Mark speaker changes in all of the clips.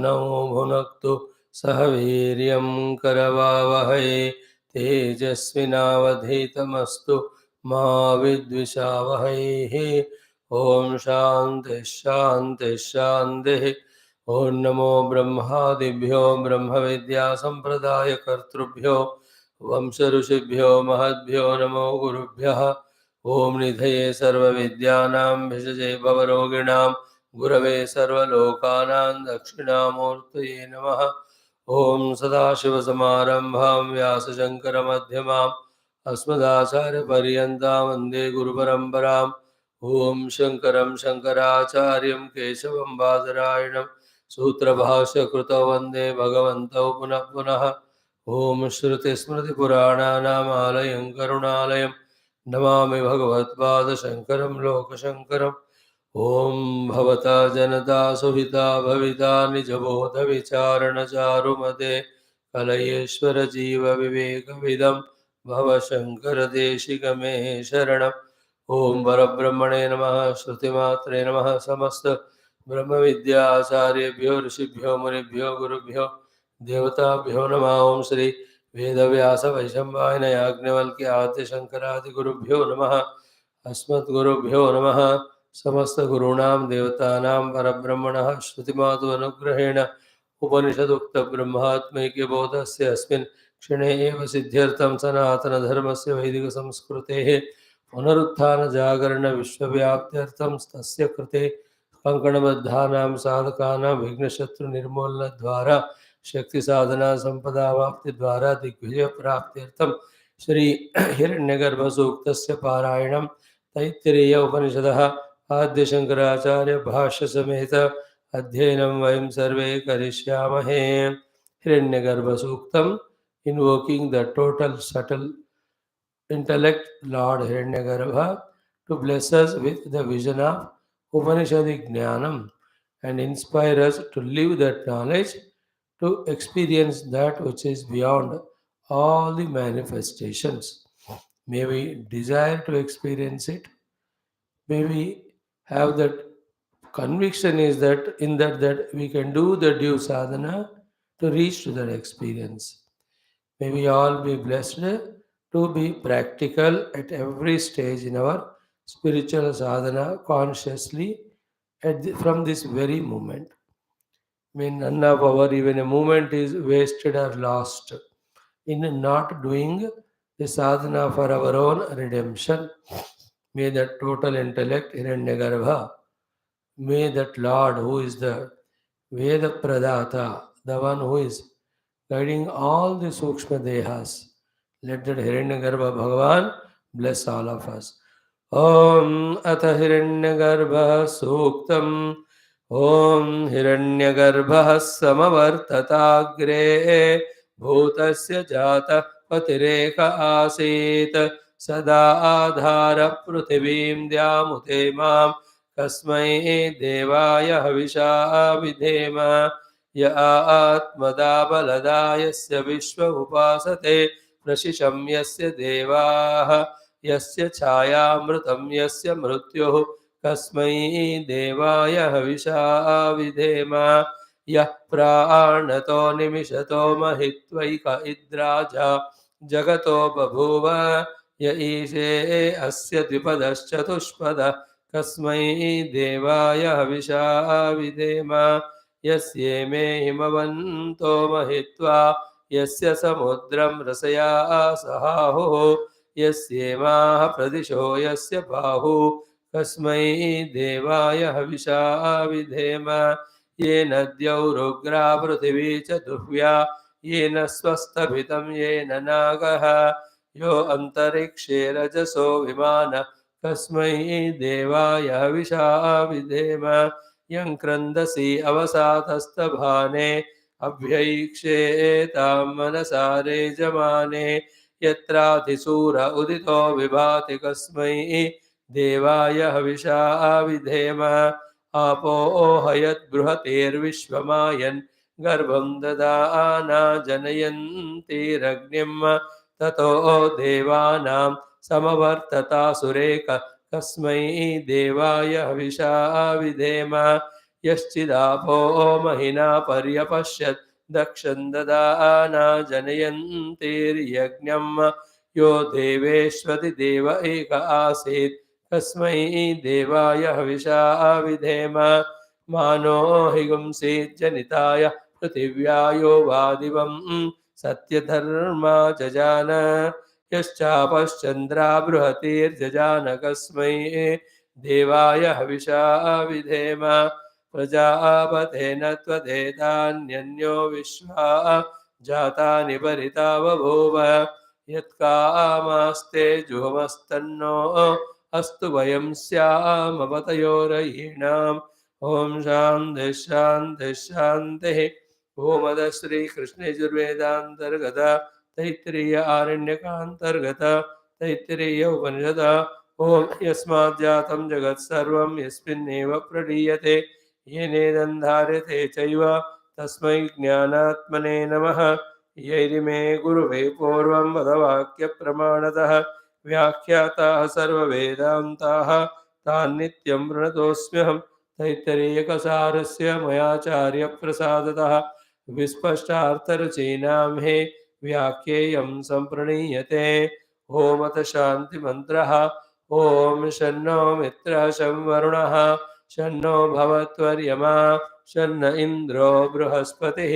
Speaker 1: तनौ भुनक्तु सह वीर्यं करवावहै तेजस्विनावधीतमस्तु मा विद्विषावहै। ओम शांति शांति शांति। ओम नमो ब्रह्मादिभ्यो ब्रह्म विद्या संप्रदाय कर्तृभ्यो वंश ऋषिभ्यो महद्भ्यो नमो गुरुभ्यः। ओम निधये सर्वविद्यानां भिषजे भवरोगिणां गुरवे सर्वलोकानां दक्षिणामूर्तये नमः। ओम सदाशिवसमारम्भां व्यासशङ्करमध्यमाम् अस्मदाचार्यपर्यन्तां वन्दे गुरुपरम्पराम्। ओम शंकरं शंकराचार्यं केशवं बादरायणं सूत्रभाष्य कृतौ वन्दे भगवन्तौ पुनः पुनः। ओम श्रुतिस्मृतिपुराणानामालयं करुणालयं नमामि भगवत्पादशङ्करं लोकशङ्करम्। ओम भवता जनता सुहिता भविता निजबोधविचारणचारुमते कलयेश्वर जीव विवेकविदं भवशङ्करदेशिकमे शरणम्। ओम परब्रह्मणे नमः। श्रुतिमात्रे नमः। समस्त ब्रह्म विद्याचार्येभ्यो ऋषिभ्यो मुनिभ्यो गुरुभ्यो देवताभ्यो नमः। ओम श्री वेदव्यास वैशंपायन याज्ञवल्क्य आद्य शंकरादि गुरुभ्यो नमः। अस्मद्गुरुभ्यो नमः। समस्त गुरूणां देवतानां परब्रह्मणः श्रुतिमातु अनुग्रहेण उपनिषदुक्त ब्रह्मात्मैक्य बोधस्य अस्मिन् क्षणे एव सिद्ध्यर्थं सनातनधर्मस्य वैदिक संस्कृतेः पुनरुत्थान जागरण विश्वव्याप्त्यर्थं तस्य कृते कंकणबद्धानां साधकानां विघ्नशत्रु निर्मूलन द्वारा शक्ति साधना संपदा वाप्ति द्वारा दिग्विजय प्राप्त्यर्थं श्री हिरण्यगर्भ सूक्तस्य पारायणं तैत्तिरीय उपनिषदः आद्य शंकराचार्य भाष्य समेत अध्ययनं वयं सर्वे करिष्यामहे। Hiranyagarbha Suktam invoking the total subtle intellect Lord Hiranyagarbha to bless us with the vision of Upanishadic Jnanam and inspire us to live that knowledge, to experience that which is beyond all the manifestations. May we desire to experience it. May we have that conviction is that in that we can do the due sadhana to reach to that experience. May we all be blessed to be practical at every stage in our spiritual sadhana consciously from this very moment. May none of our even a moment is wasted or lost in not doing the sadhana for our own redemption. May that total intellect Hiranyagarbha, may that Lord who is the Veda Pradata, the one who is guiding all the Sukshma Dehas, let that Hiranyagarbha Bhagavan bless all of us. Om Atha Hiranyagarbha Suktam. Om Hiranyagarbha Samavartatagre Bhutasya Jata Patireka Asit Sada Adhara Prithivim Dyamute Mam Kasmai Devaya Havisha Vidhema Ya Atmada Balada Yasya Vishwa Upasate Prashisham Yasya Devaha Yasya Chayamrutam Yasya Mrutyuh Kasmai Devaya Havisha Vidhema Yah Pranato Nimishato Mahitvaika Idraja Jagato Babhuva Ya Ishe Asya Dvipadaschatuspada Kasmai Devaya Havisha Vidhema यस्य मे हिमवन्तो महित्वा यस्य समुद्रं रसया सहाहो यस्येमाः प्रदिशो यस्य बाहु कस्मै देवाय हविषा विधेम येन द्यौरुग्रा पृथिवी च दुह्व्या येन स्वस्तभितं येन नागः यो अन्तरिक्षे रजसो विमान कस्मै देवाय हविषा विधेम यं क्रन्दसि अवसातस्तभाने अभ्यैक्षेतां मनसारे जमाने यत्राधिसूर उदितो विभाति कस्मै देवाय हविषा विधेम आपो हयद्बृहतेर्विश्वमायन् गर्भं ददाना जनयन्तीरग्निं ततो देवानां समवर्तता सुरेक कस्मै देवाय हविषा विधेम यश्चिदापो महिना पर्यपश्यत् दक्षं ददाना जनयन्तीर्यज्ञं यो देवेष्वति देव एक आसीत् तस्मै देवाय हविषा विधेम मानो हिगुंसीज्जनिताय पृथिव्यायो वादिवं सत्यधर्मा जजान यश्चापश्चन्द्रा बृहतीर्जजानकस्मै देवाय हविषा विधेम प्रजापतेन त्वदेतान्यन्यो विश्वा जातानि परिता बभूव यत्कामास्ते जुहमस्तन्नो अस्तु वयं स्यामवतयोरयीणाम् ॐ शान्तिः शान्तिः शान्तिः ओमद श्री कृष्ण यजुर्वेदान्तर्गत तैत्तिरीय आरण्यकान्तर्गत तैत्तिरीय उपनिषद ओम यस्माज्जातं जगत् सर्वं यस्मिन्नेव प्रलीयते येनेदं धार्यते चैव तस्मै ज्ञानात्मने नमः यैरिमे गुरुवे पूर्वं वदवाक्यप्रमाणतः व्याख्याताः सर्ववेदान्ताः तान् नित्यं प्रणतोऽस्म्यहं तैत्तिरीयकसारस्य मयाचार्यप्रसादतः विस्पष्टार्थरचीनां हे व्याख्येयं सम्प्रणीयते ओमत शान्तिमन्त्रः ॐ शन्नो मित्रः शं वरुणः शन्नो भवत्वर्यमा शन्न इन्द्रो बृहस्पतिः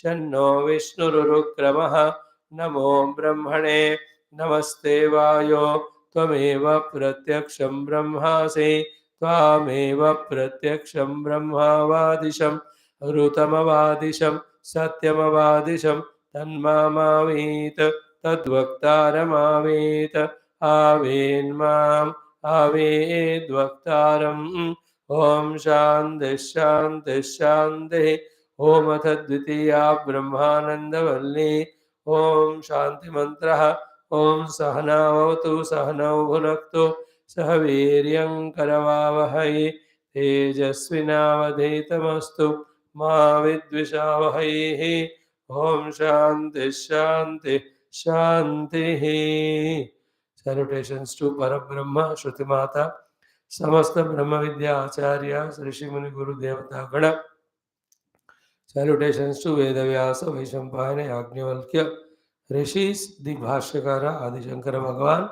Speaker 1: शन्नो विष्णुरुक्रमः नमो ब्रह्मणे नमस्ते वायो त्वमेव प्रत्यक्षं ब्रह्मासि त्वामेव प्रत्यक्षं ब्रह्मावादिशं ऋतमवादिशं सत्यमवादिशं तन्मामावीत तद्वक्तारमावीत आवेन्माम् आवेद्वक्तारम् ॐ शान्तिः शान्तिः शान्तिः ॐ अथ द्वितीया ब्रह्मानन्दवल्ली ॐ शान्तिमन्त्रः ॐ सहनावतु सहनौ भुनक्तु सह वीर्यं करवावहै तेजस्विनावधीतमस्तु मा विद्विषावहैः ॐ शान्तिः शान्तिः शान्तिः Salutations to Parabrahma, Shruti Mata, Samasta Brahma Vidya Acharya, Sri Shimuni Guru Devata Gana. Salutations to Vedavyasa, Vaishampayana, Yajnavalkya, Rishis, the Bhashyakara, Adi Shankara Bhagavan,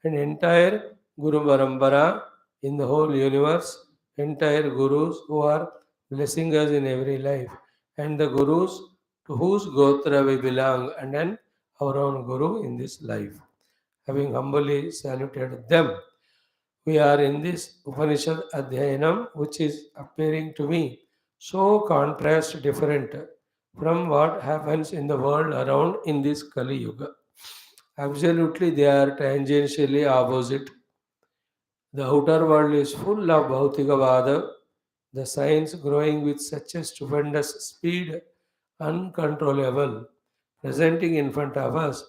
Speaker 1: and entire Guru Parampara in the whole universe, entire Gurus who are blessing us in every life, and the Gurus to whose Gotra we belong, and then our own Guru in this life. Having humbly saluted them, we are in this Upanishad Adhyayanam, which is appearing to me so contrast different from what happens in the world around in this Kali Yuga. Absolutely, they are tangentially opposite. The outer world is full of Bhautikavada, the science growing with such a stupendous speed, uncontrollable, presenting in front of us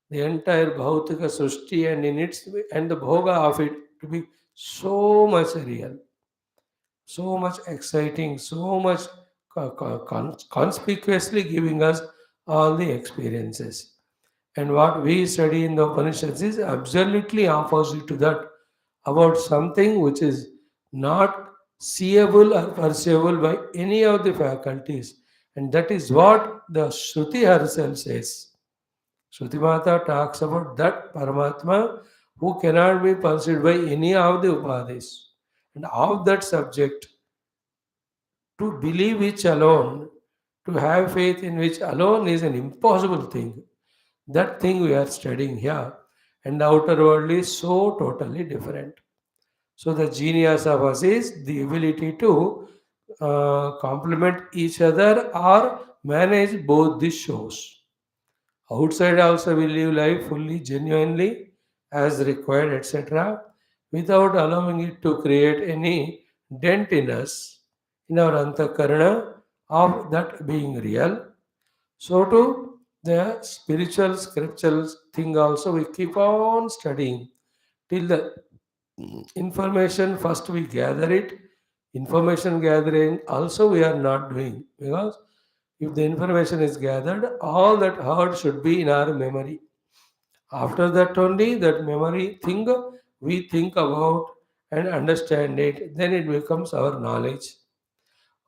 Speaker 1: the entire Bhautika Srishti and in its and the bhoga of it to be so much real, so much exciting, so much conspicuously giving us all the experiences. And what we study in the Upanishads is absolutely opposite to that, about something which is not seeable or perceivable by any of the faculties. And that is what the Shruti herself says. Shruti Mata talks about that Paramatma who cannot be perceived by any of the Upadis. And of that subject, to believe which alone, to have faith in which alone is an impossible thing. That thing we are studying here. And the outer world is so totally different. So the genius of us is the ability to complement each other or manage both these shows. Outside also we live life fully, genuinely, as required, etc., without allowing it to create any dent in us, in our antakarana of that being real. So too, the spiritual, scriptural thing also we keep on studying till the information first we gather it. Information gathering also we are not doing, because if the information is gathered, all that heard should be in our memory. After that only that memory thing we think about and understand it, then it becomes our knowledge.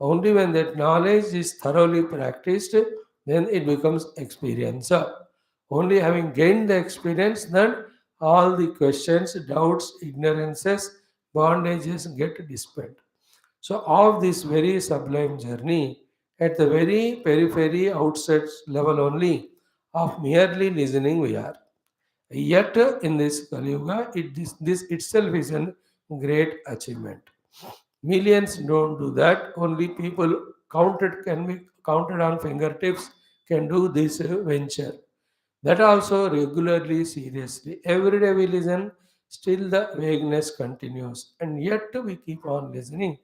Speaker 1: Only when that knowledge is thoroughly practiced, then it becomes experience. Only having gained the experience, then all the questions, doubts, ignorances, bondages get dispelled. So, of this very sublime journey, at the very periphery, outside level only, of merely listening, we are. Yet, in this Kali Yuga, this itself is a great achievement. Millions don't do that. Only people counted can be counted on fingertips can do this venture. That also regularly, seriously. Every day we listen, still the vagueness continues, and yet we keep on listening.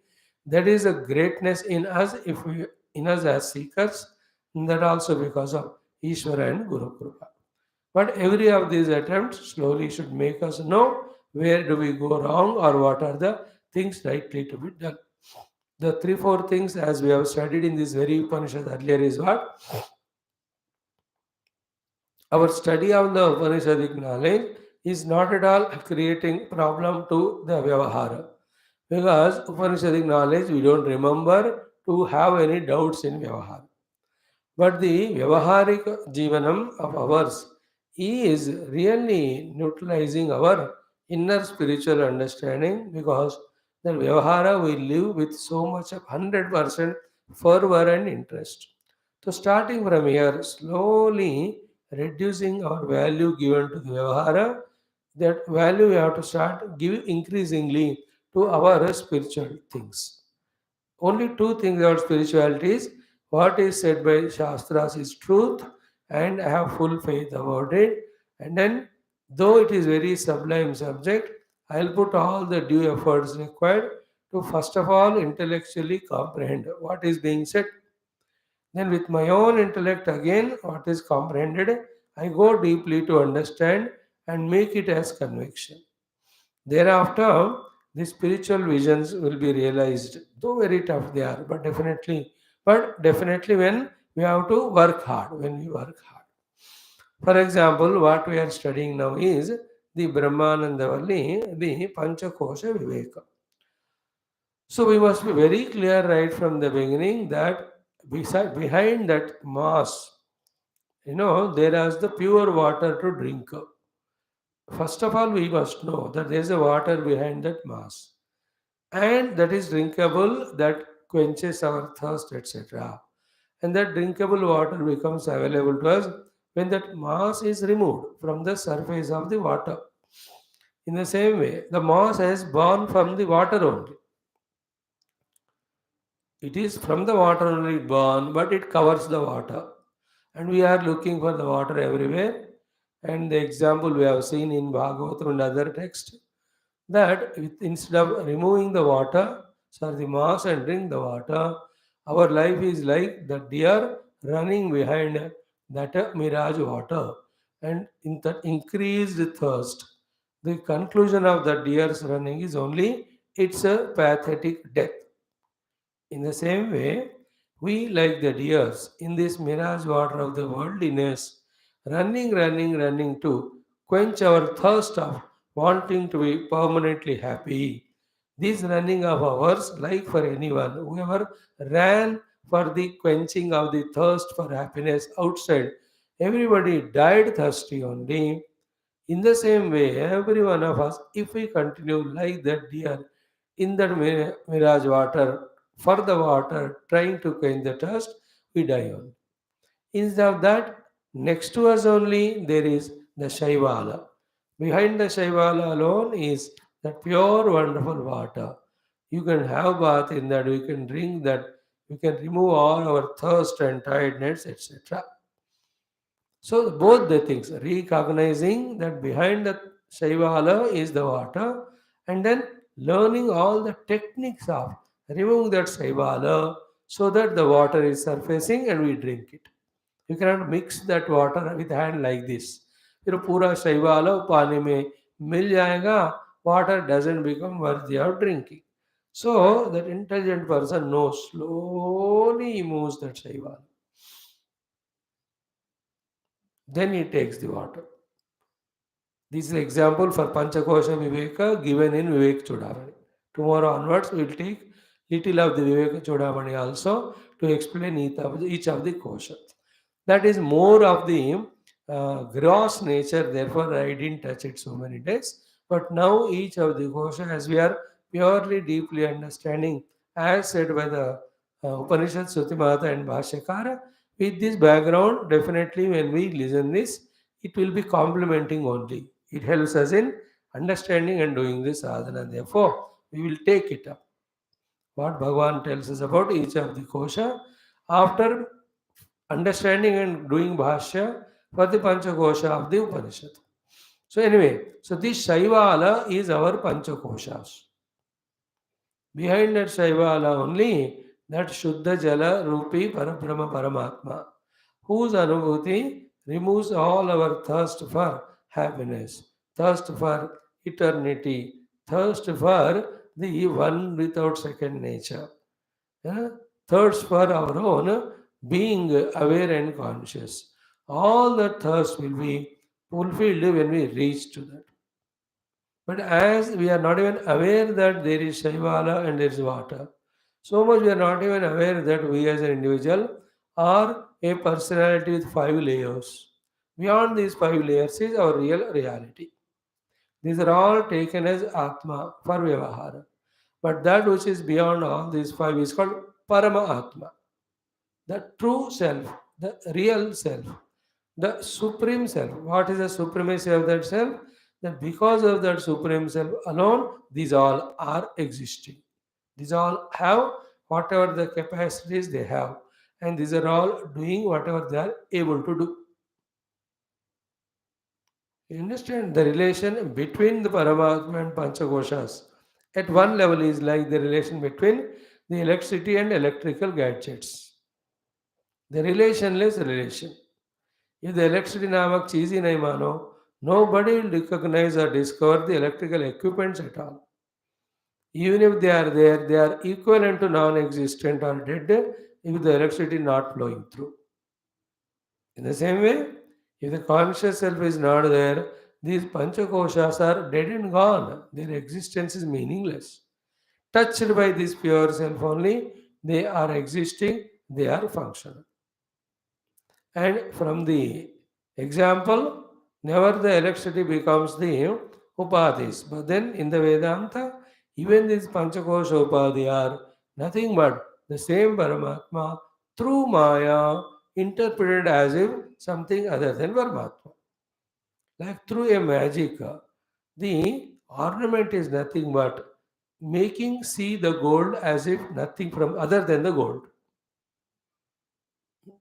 Speaker 1: That is a greatness in us if we in us as seekers, and that also because of Ishvara and Guru Kripa. But every of these attempts slowly should make us know where do we go wrong or what are the things rightly to be done. The three, four things as we have studied in this very Upanishad earlier is what? Our study of the Upanishadic knowledge is not at all creating problem to the Vyavahara. Because Upanishadic knowledge we don't remember to have any doubts in Vyavahara. But the Vyavaharik Jivanam of ours is really neutralizing our inner spiritual understanding because the Vyavahara we live with so much of 100% fervor and interest. So starting from here, slowly reducing our value given to the Vyavahara, that value we have to start give increasingly to our spiritual things. Only two things about spirituality is what is said by Shastras is truth, and I have full faith about it. And then, though it is very sublime subject, I'll put all the due efforts required to first of all intellectually comprehend what is being said. Then, with my own intellect again, what is comprehended, I go deeply to understand and make it as conviction. Thereafter, the spiritual visions will be realized, though very tough they are, but definitely when we have to work hard, when we work hard. For example, what we are studying now is the Brahmananda Valli, the Panchakosha Viveka. So we must be very clear right from the beginning that behind that mass, there is the pure water to drink. First of all, we must know that there is a water behind that mass and that is drinkable, that quenches our thirst, etc. And that drinkable water becomes available to us when that mass is removed from the surface of the water. In the same way, the mass is born from the water only. It is from the water only born, but it covers the water. And we are looking for the water everywhere. And the example we have seen in Bhagavatam and other texts that instead of removing the water, sorry, the mass and drink the water, our life is like the deer running behind that mirage water and in that increased thirst. The conclusion of the deer's running is only it's a pathetic death. In the same way, we, like the deers, in this mirage water of the worldliness, running, running, running to quench our thirst of wanting to be permanently happy. This running of ours, like for anyone, whoever ran for the quenching of the thirst for happiness outside, everybody died thirsty only. In the same way, every one of us, if we continue like that deer in that mirage water, for the water, trying to quench the thirst, we die on. Instead of that, next to us only there is the Shaivala. Behind the Shaivala alone is that pure, wonderful water. You can have bath in that, you can drink that, you can remove all our thirst and tiredness, etc. So both the things, recognizing that behind the Shaivala is the water, and then learning all the techniques of removing that Shaivala so that the water is surfacing and we drink it. You cannot mix that water with hand like this. फिर पूरा शैवाल पानी में मिल जाएगा, water doesn't become worthy of drinking. So that intelligent person knows slowly he moves that shaivala. Then he takes the water. This is an example for Panchakosha Viveka given in Vivek Chudamani. Tomorrow onwards we will take little of the Viveka Chodamani also to explain each of the kosha. That is more of the gross nature, therefore I didn't touch it so many days. But now each of the kosha, as we are purely deeply understanding, as said by the Upanishad, Sutimata and Bhashyakara, with this background, definitely when we listen this, it will be complementing only. It helps us in understanding and doing this sadhana. Therefore, we will take it up. What Bhagavan tells us about each of the kosha after understanding and doing bhashya for the Panchakosha of the Upanishad. So anyway, so this Shaivala is our Panchakoshas. Behind that Shaivala only, that Shuddha Jala Rupi Parabrahma Paramatma, whose Anubhuti removes all our thirst for happiness, thirst for eternity, thirst for the one without second nature. Yeah? Thirst for our own being aware and conscious. All the thirst will be fulfilled when we reach to that. But as we are not even aware that there is Shaivala and there is water, so much we are not even aware that we as an individual are a personality with 5 layers. Beyond these 5 layers is our real reality. These are all taken as Atma for Vyavahara. But that which is beyond all these 5 is called Parama Atma, the true self, the real self, the supreme self. What is the supremacy of that self? That because of that supreme self alone, these all are existing. These all have whatever the capacities they have, and these are all doing whatever they are able to do. You understand the relation between the Paramatma and Panchakoshas at one level is like the relation between the electricity and electrical gadgets. The relationless relation. If the electricity namak cheez hi nahi mano, nobody will recognize or discover the electrical equipments at all. Even if they are there, they are equivalent to non-existent or dead if the electricity not flowing through. In the same way, if the conscious self is not there, these panchakoshas are dead and gone. Their existence is meaningless. Touched by this pure self only, they are existing, they are functional. And from the example, never the electricity becomes the upadhis. But then in the Vedanta, even these Panchakosha upadhi are nothing but the same Paramatma through Maya interpreted as if something other than Paramatma. Like through a magic, the ornament is nothing but making see the gold as if nothing from other than the gold,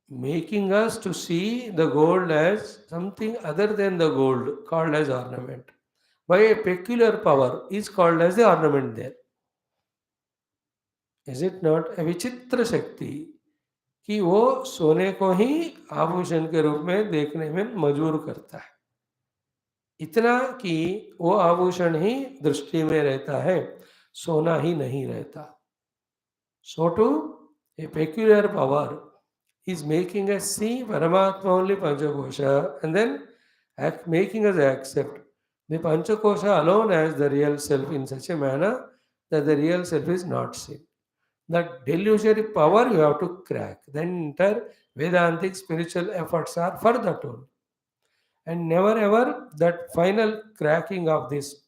Speaker 1: making us to see the gold as something other than the gold called as ornament by a peculiar power is called as the ornament there. Is it not a विचित्र शक्ति कि वो सोने को ही आभूषण के रूप में देखने में मजबूर करता है, इतना कि वो आभूषण ही दृष्टि में रहता है, सोना ही नहीं रहता. So too, a peculiar power is making us see Paramatma only Panchakosha and then making us accept the Panchakosha alone as the real self in such a manner that the real self is not seen. That delusory power you have to crack. Then entire Vedantic spiritual efforts are for that only. And never ever that final cracking of this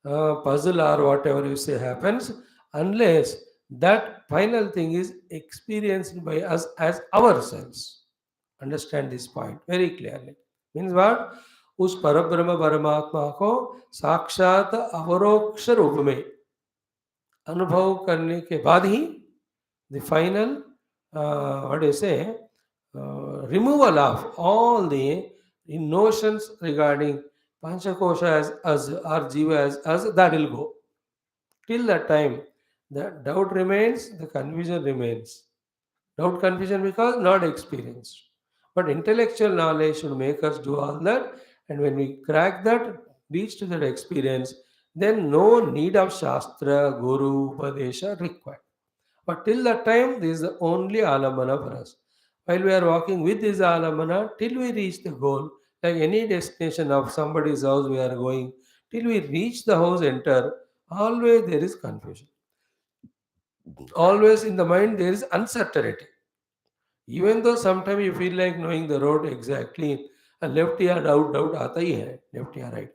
Speaker 1: puzzle or whatever you say happens unless that final thing is experienced by us as ourselves. Understand this point very clearly. Means what? उस परब्रह्म परमात्मा को साक्षात अवरोक्ष रूप में अनुभव करने के बाद ही the final what do you say removal of all the notions regarding Panchakosha as us or Jiva as us, that will go. Till that time, the doubt remains, the confusion remains. Doubt, confusion because not experienced. But intellectual knowledge should make us do all that. And when we crack that, reach to that experience, then no need of Shastra, Guru, Upadesha required. But till that time, this is the only alamana for us. While we are walking with this alamana, till we reach the goal, like any destination of somebody's house we are going, till we reach the house, enter, always there is confusion. Always in the mind there is uncertainty. Even though sometimes you feel like knowing the road exactly, left या doubt आता ही है, left या right,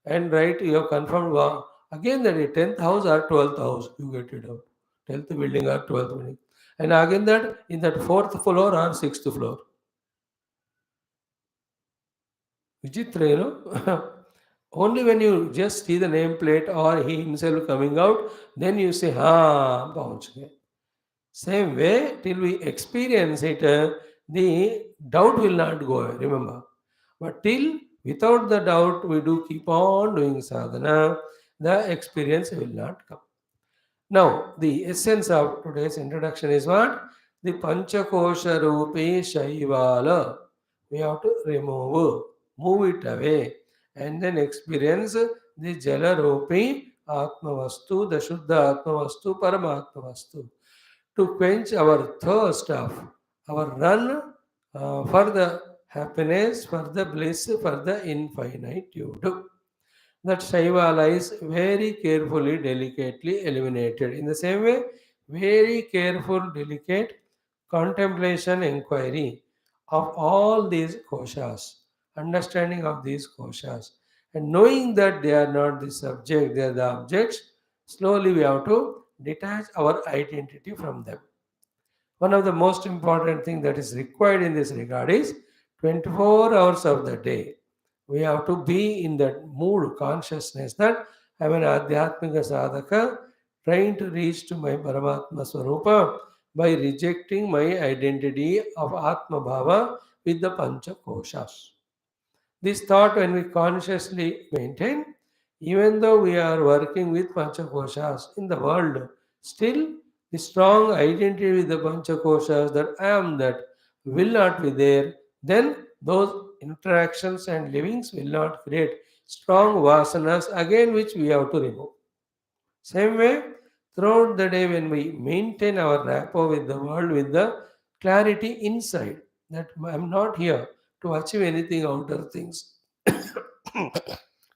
Speaker 1: and right you have confirmed wow. Again that is 10th house or 12th house you get it out, 10th building or 12th building, and again that in that 4th floor or 6th floor. Vichitra, you know. Only when you just see the nameplate or he himself coming out, then you say, "Ha, bounce." Same way, till we experience it, the doubt will not go away, remember. But till without the doubt, we do keep on doing sadhana, the experience will not come. Now, the essence of today's introduction is what? The Panchakosha Rupi Shaivala. We have to move it away, and then experience the Jala Rupi Atmavastu, the Shuddha Atmavastu, Paramatma Vastu, to quench our thirst of our run for the happiness, for the bliss, for the infinitude. That Shaivala is very carefully, delicately eliminated. In the same way, very careful, delicate contemplation, inquiry of all these koshas, understanding of these koshas, and knowing that they are not the subject, they are the objects, slowly we have to detach our identity from them. One of the most important things that is required in this regard is 24 hours of the day. We have to be in that mood, consciousness that I'm an Adhyatmika Sadhaka trying to reach to my Paramatma Swarupa by rejecting my identity of Atma Bhava with the Pancha Koshas. This thought, when we consciously maintain, even though we are working with Panchakoshas in the world, still the strong identity with the Panchakoshas that I am that will not be there, then those interactions and livings will not create strong vasanas again which we have to remove. Same way, throughout the day, when we maintain our rapport with the world, with the clarity inside, that I'm not here to achieve anything outer things.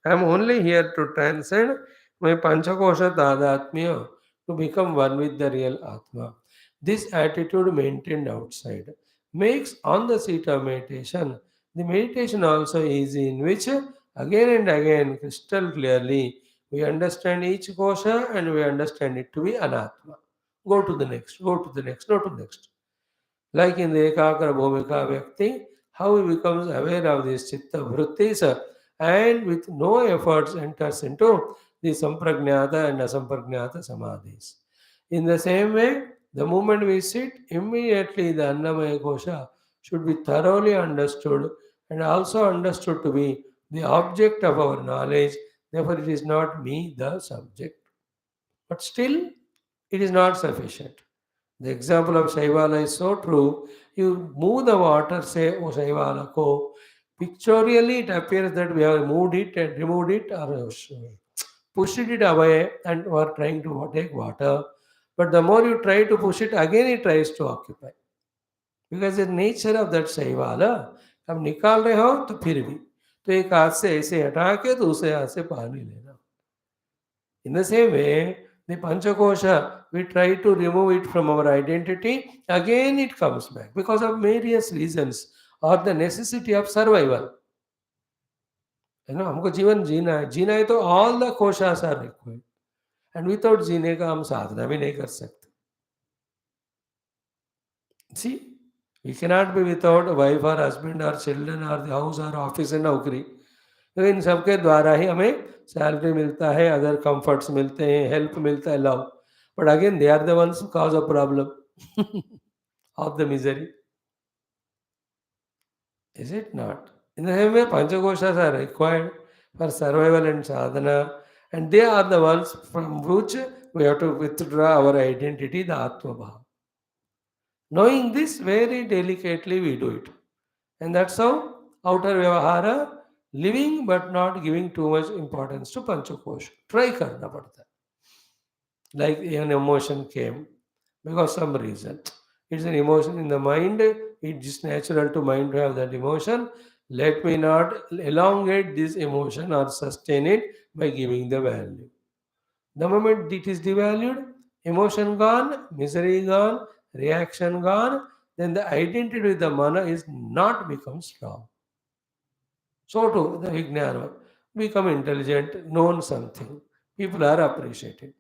Speaker 1: I'm only here to transcend my Panchakosha Tadatmya, to become one with the real Atma. This attitude maintained outside makes on the seat of meditation the meditation also easy, in which again and again crystal clearly we understand each kosha and we understand it to be anatma. Go to the next, go to the next, go to the next. Like in the Ekakara Bhumika Vyakti, how he becomes aware of these chitta vrittis and with no efforts enters into the samprajnata and asamprajnata samadhis. In the same way, the moment we sit, immediately the Annamaya Kosha should be thoroughly understood and also understood to be the object of our knowledge. Therefore, it is not me, the subject. But still, it is not sufficient. The example of Shaivala is so true. You move the water, say, oh Shaivala, ko. Pictorially, it appears that we have moved it and removed it or pushed it away and were trying to take water. But the more you try to push it, again it tries to occupy. Because the nature of that Shaivala, अब निकाल रहे हो तो फिर भी तो एक हाथ से ऐसे हटा के दूसरे हाथ से पानी लेना. In the same way, the Panchakosha, we try to remove it from our identity, again it comes back because of various reasons or the necessity of survival. You know, हमको जीवन जीना है तो all the koshas are required. And without जीने का हम साधना भी नहीं कर सकते. See, we cannot be without a wife or husband or children or the house or office and नौकरी. तो इन सबके द्वारा ही हमें सैलरी मिलता है, अदर कंफर्ट्स मिलते हैं, हेल्प मिलता है, love. But again they are the ones cause of problem of the misery. Is it not? In the same way, Panchakoshas are required for survival and sadhana, and they are the ones from which we have to withdraw our identity, the Atma Bhava. Knowing this very delicately, we do it. And that's how outer Vyavahara, living but not giving too much importance to Panchakosha. Try karna padta. Like an emotion came because some reason. It's an emotion in the mind. It's just natural to mind to have that emotion. Let me not elongate this emotion or sustain it by giving the value. The moment it is devalued, Emotion gone, misery gone, reaction gone, then the identity with the mana is not become strong. So too, the Vijnana become intelligent, known something. People are appreciated.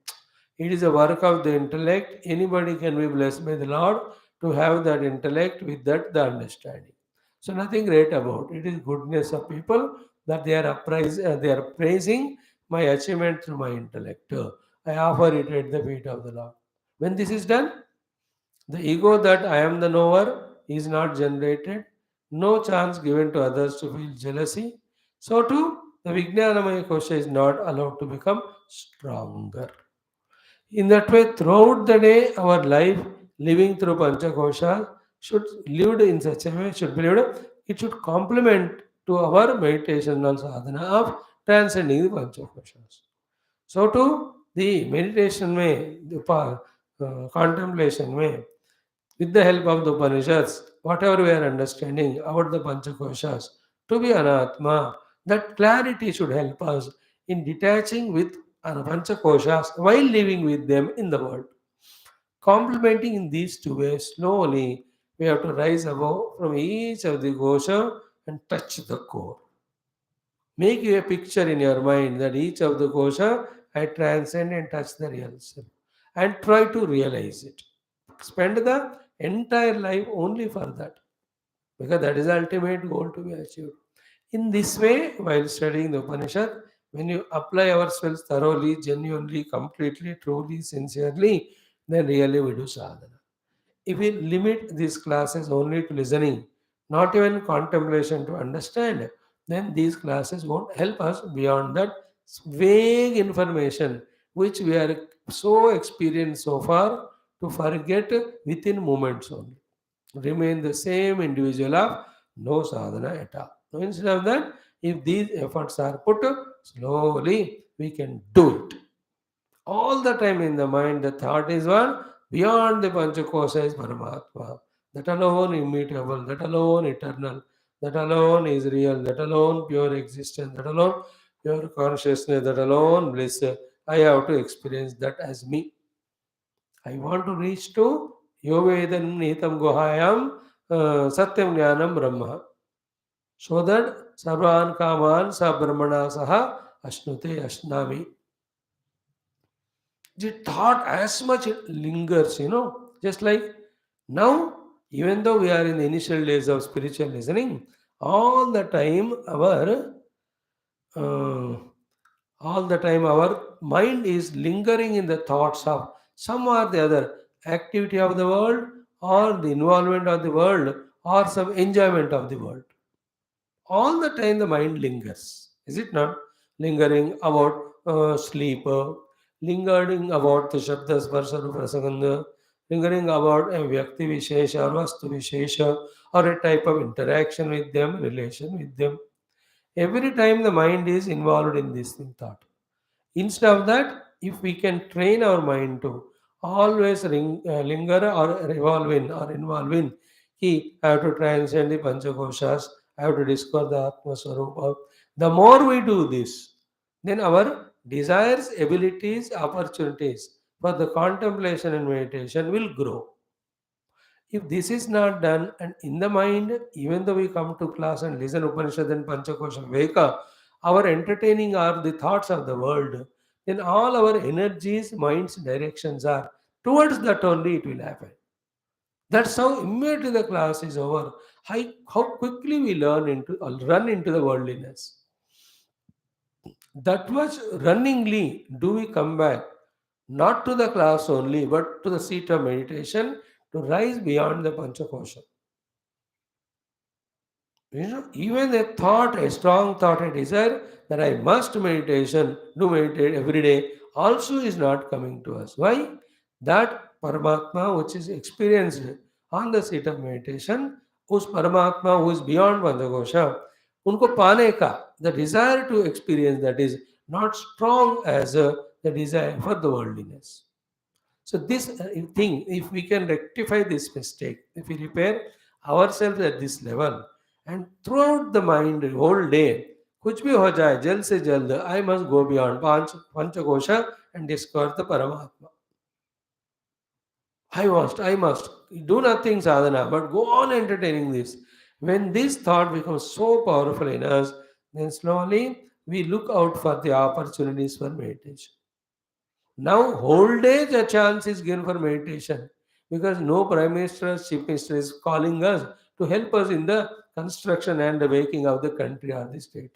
Speaker 1: It is a work of the intellect. Anybody can be blessed by the Lord to have that intellect with that the understanding. So nothing great about it. It is goodness of people that they are praising my achievement through my intellect. I offer it at the feet of the Lord. When this is done, the ego that I am the knower is not generated, no chance given to others to feel jealousy. So too, the Vijnanamaya kosha is not allowed to become stronger. In that way, throughout the day, our life living through Panchakosha should lived in such a way, should be lived, it should complement to our meditational sadhana of transcending the Panchakoshas. So too, the meditation may, contemplation may, with the help of the Upanishads, whatever we are understanding about the Panchakoshas, to be anatma, that clarity should help us in detaching with Panchakoshas while living with them in the world. Complementing in these two ways, slowly we have to rise above from each of the kosha and touch the core. Make you a picture in your mind that each of the kosha I transcend and touch the real self and try to realize it. Spend the entire life only for that because that is the ultimate goal to be achieved. In this way, while studying the Upanishad, when you apply ourselves thoroughly, genuinely, completely, truly, sincerely, then really we do sadhana. If we limit these classes only to listening, not even contemplation to understand, then these classes won't help us beyond that vague information which we are so experienced so far to forget within moments only. Remain the same individual of no sadhana at all. So instead of that, if these efforts are put, slowly we can do it. All the time in the mind, the thought is one, beyond the Panchakosha is Paramatma. That alone immutable, that alone eternal, that alone is real, that alone pure existence, that alone pure consciousness, that alone bliss. I have to experience that as me. I want to reach to Yovedan Nitam Guhayam Satyam Jnanam Brahma. So that Sarvan Kaman Sa Brahmana Saha Ashnute Ashnami. The thought as much it lingers, just like now, even though we are in the initial days of spiritual listening, all the time our uh, all the time our mind is lingering in the thoughts of some or the other activity of the world or the involvement of the world or some enjoyment of the world. All the time the mind lingers, is it not? Lingering about sleep, lingering about the shabda sparsha rupa rasagandha, lingering about a vyakti vishesha or vastu vishesha or a type of interaction with them, relation with them. Every time the mind is involved in this thing thought. Instead of that, if we can train our mind to always linger or revolve in or involve in, I have to transcend the Panchakoshas, I have to discover the Atma Swarupa. The more we do this, then our desires, abilities, opportunities for the contemplation and meditation will grow. If this is not done, and in the mind, even though we come to class and listen Upanishad and Panchakosha Veka, our entertaining are the thoughts of the world, then all our energies, minds, directions are towards that only it will happen. That's how immediately the class is over. How quickly we run into the worldliness. That much runningly do we come back, not to the class only, but to the seat of meditation to rise beyond the Panchakosha. Even a thought, a strong thought, a desire that I must do meditate every day, also is not coming to us. Why? That Paramatma which is experienced on the seat of meditation, whose Paramatma who is beyond Panchakosha, unko paane ka, the desire to experience that is not strong as the desire for the worldliness. So this thing, if we can rectify this mistake, if we repair ourselves at this level, and throughout the mind whole day, कुछ भी हो जाए जल्द से जल्द I must go beyond panchakosha and discover the Paramatma. I must do nothing sadhana, but go on entertaining this. When this thought becomes so powerful in us, then slowly we look out for the opportunities for meditation. Now, whole day the chance is given for meditation because no prime minister, chief minister is calling us to help us in the construction and the making of the country or the state.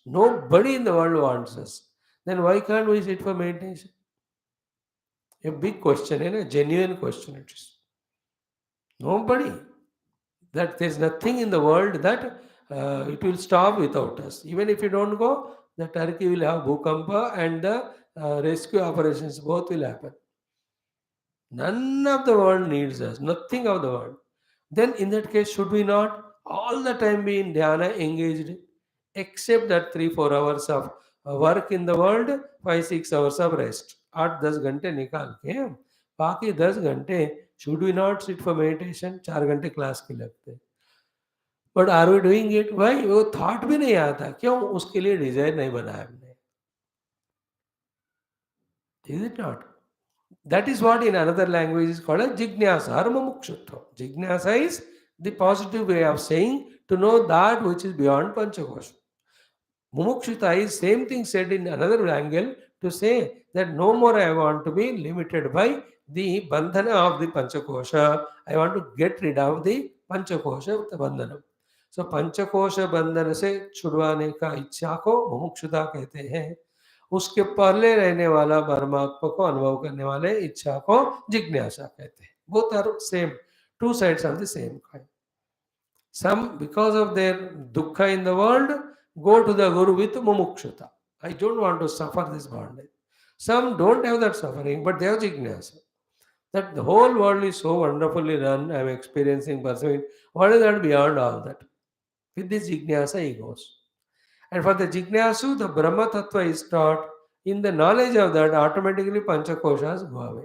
Speaker 1: Nobody in the world wants us. Then why can't we sit for meditation? A big question and a genuine question it is. Nobody. That there's nothing in the world that it will stop without us. Even if you don't go, the Turkey will have Bhukampa and the rescue operations both will happen. None of the world needs us, nothing of the world. Then, in that case, should we not all the time be in dhyana engaged, except that 3 4 hours of work in the world, 5 6 hours of rest? 8 10 घंटे निकाल के बाकी 10 घंटे should we not sit for meditation? 4 घंटे class के लगते हैं. But are we doing it? भाई वो थॉट भी नहीं आता, क्यों? उसके लिए डिजाइन नहीं बनाया हमने. Is it not? That is what in another language is called as jignasa or mumukshutva. Jignasa is the positive way of saying to know that which is beyond Panchakosha. Mumukshita is same thing said in another angle to say that no more I want to be limited by the bandhana of the Panchakosha. I want to get rid of the Panchakosha bandhana. So Panchakosha bandhana से छुड़वाने का इच्छा को मुमुक्षुता कहते हैं. उसके पहले रहने वाला परमात्मा को अनुभव करने वाले इच्छा को जिज्ञासा कहते हैं. Both are same, two sides of the coin कॉइन. Some, because of their dukkha in the world, go to the Guru with mumukshata. I don't want to suffer this bondage. Some don't have that suffering, but they have jignasa. That the whole world is so wonderfully run, I am experiencing, pursuing. What is that beyond all that? With this jignasa, he goes. And for the jignasu, the Brahma Tattva is taught. In the knowledge of that, automatically Panchakoshas go away.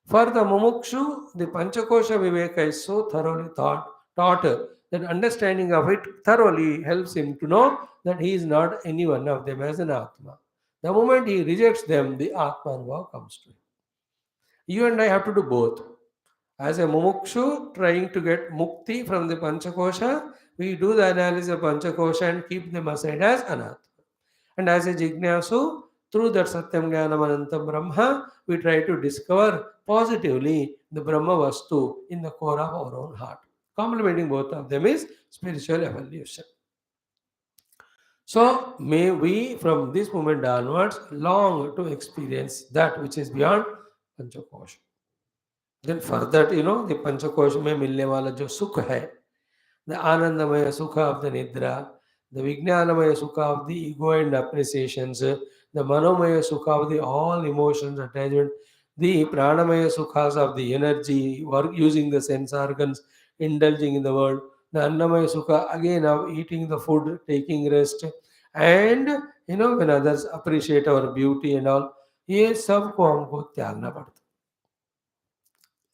Speaker 1: For the mumukshu, the Panchakosha Viveka is so thoroughly taught that understanding of it thoroughly helps him to know that he is not any one of them as an Atma. The moment he rejects them, the Atma Anubhava comes to him. You and I have to do both. As a mumukshu trying to get mukti from the Panchakosha, we do the analysis of Panchakosha and keep them aside as anatma. And as a jignasu, through that Satyam Jnanam Anantam Brahma, we try to discover positively the Brahma Vastu in the core of our own heart. Complementing both of them is spiritual evolution. So may we from this moment onwards long to experience that which is beyond Panchakosha. Then further, the Panchakosha में मिलने वाला जो सुख है, the Anandamaya Sukha of the Nidra, the Vijnanamaya Sukha of the ego and appreciations, the Manomaya Sukha of the all emotions, attachment, the Pranamaya Sukhas of the energy, work using the sense organs, indulging in the world, the Annamaya Sukha again of eating the food, taking rest, and when others appreciate our beauty and all, ये सब को हमको त्यागना पड़ता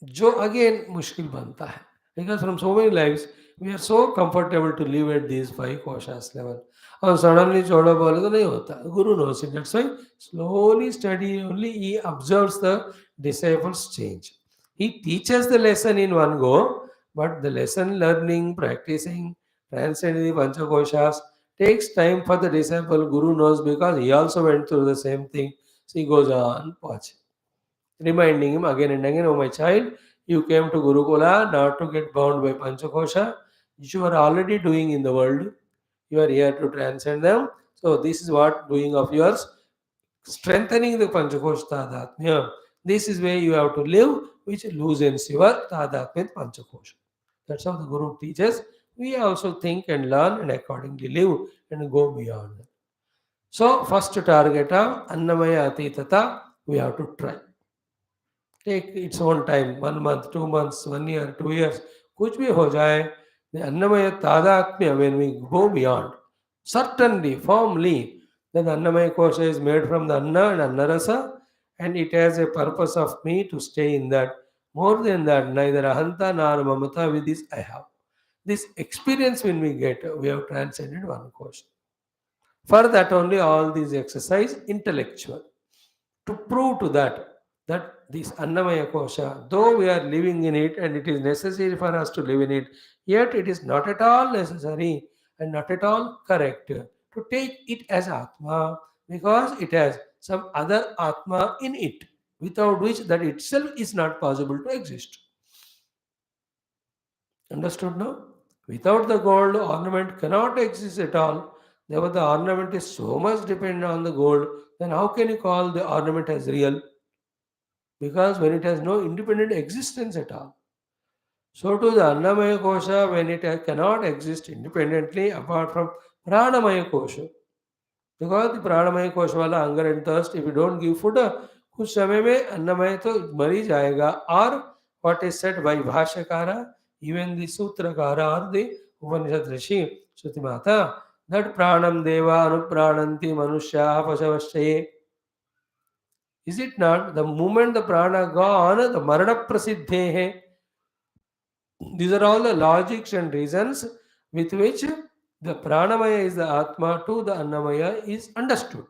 Speaker 1: है, जो again मुश्किल बनता है. Because from so many lives, we are so comfortable to live at these 5 koshas level. और suddenly छोड़ो बोले तो नहीं होता. Guru knows it. That's why slowly study only he observes the disciples change. He teaches the lesson in one go, but the lesson learning, practicing, transcending the panchakoshas takes time for the disciple. Guru knows because he also went through the same thing. So he goes on watching, reminding him again and again, oh my child, you came to Gurukula not to get bound by Panchakosha. You are already doing in the world. You are here to transcend them. So this is what doing of yours, strengthening the Panchakosha Tadatmya. This is where you have to live, which loosens your Tadatmya with Panchakosha. That's how the Guru teaches. We also think and learn and accordingly live and go beyond that. So first target of Annamaya Atitata, we have to try. Take its own time, 1 month, 2 months, 1 year, 2 years, कुछ भी हो जाए, the Annamaya Tadatmya, when we go beyond, certainly, firmly, that the Annamaya Kosha is made from the Anna and Annarasa, and it has a purpose of me to stay in that. More than that, neither Ahanta nor Mamata, with this I have. This experience when we get, we have transcended one Kosha. For that only all these exercise intellectual. To prove to that that this Annamaya Kosha, though we are living in it and it is necessary for us to live in it, yet it is not at all necessary and not at all correct to take it as Atma, because it has some other Atma in it, without which that itself is not possible to exist. Understood now? Without the gold, ornament cannot exist at all. Therefore, the ornament is so much dependent on the gold. Then, how can you call the ornament as real? Because when it has no independent existence at all. So, to the Annamaya Kosha, when it cannot exist independently apart from Pranamaya Kosha. Because the Pranamaya Kosha wala hunger and thirst, if you don't give food, कुछ समय में अन्नमय तो मर ही जाएगा. Or what is said by Bhashyakara, even the Sutrakara or the Upanishad Rishi, Shruti Mata, that Pranam Deva Anuprananti Manusya Pasavasyaye. Is it not? The moment the prana gone, the marana prasiddhe. These are all the logics and reasons with which the pranamaya is the atma to the annamaya is understood.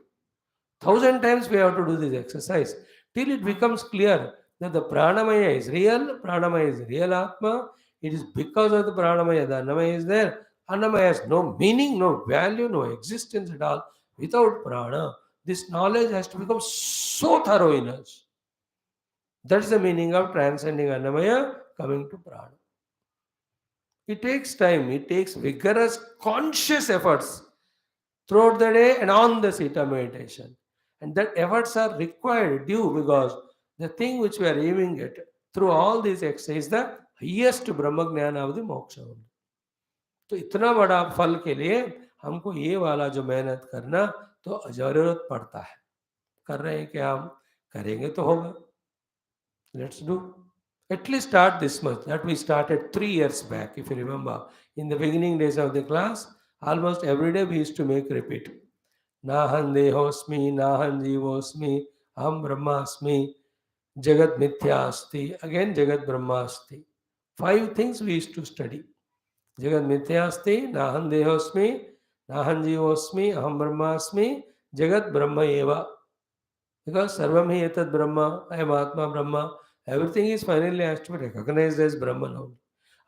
Speaker 1: 1,000 times we have to do this exercise till it becomes clear that the pranamaya is real atma. It is because of the pranamaya the annamaya is there. Annamaya has no meaning, no value, no existence at all without prana. This knowledge has to become so thorough in us. That's the meaning of transcending annamaya, coming to prana. It takes time, it takes vigorous, conscious efforts throughout the day and on the seat of meditation. And that efforts are required due because the thing which we are aiming at through all these exercises is the highest Brahma Jnana of the moksha. तो इतना बड़ा फल के लिए हमको ये वाला जो मेहनत करना तो जरूरत पड़ता है. कर रहे हैं क्या हम? करेंगे तो होगा. Let's do. At least start this much. That we started 3 years back, if you remember. In the beginning days of the class, almost every day we used to make repeat. Nahan dehosmi, nahan jivosmi, aham brahmasmi, jagat mithyasti. Again, jagat brahmasti. 5 things we used to study. Jagat mithyasti, nahan dehosmi, nahan jivosmi, aham brahmasmi, jagat brahma eva. Because Sarvam hi etat Brahma, I am Atma Brahma, everything is finally has to be recognized as Brahman only.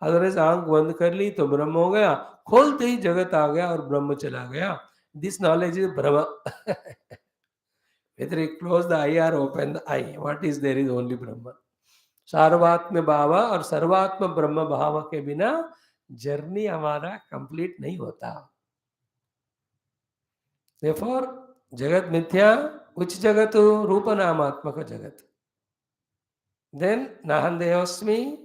Speaker 1: Otherwise, आंख बंद कर ली तो ब्रह्म हो गया, खोलते ही जगत आ गया और ब्रह्म चला गया. This knowledge is Brahma. Whether you close the eye or open the eye, what is there is only Brahma. सर्वात्म भावा और सर्वात्म ब्रह्म भाव के बिना जर्नी हमारा कंप्लीट नहीं होता. Therefore, जगत मिथ्या, which jagat? Rupa namatmaka jagat. Then Nahandehosmi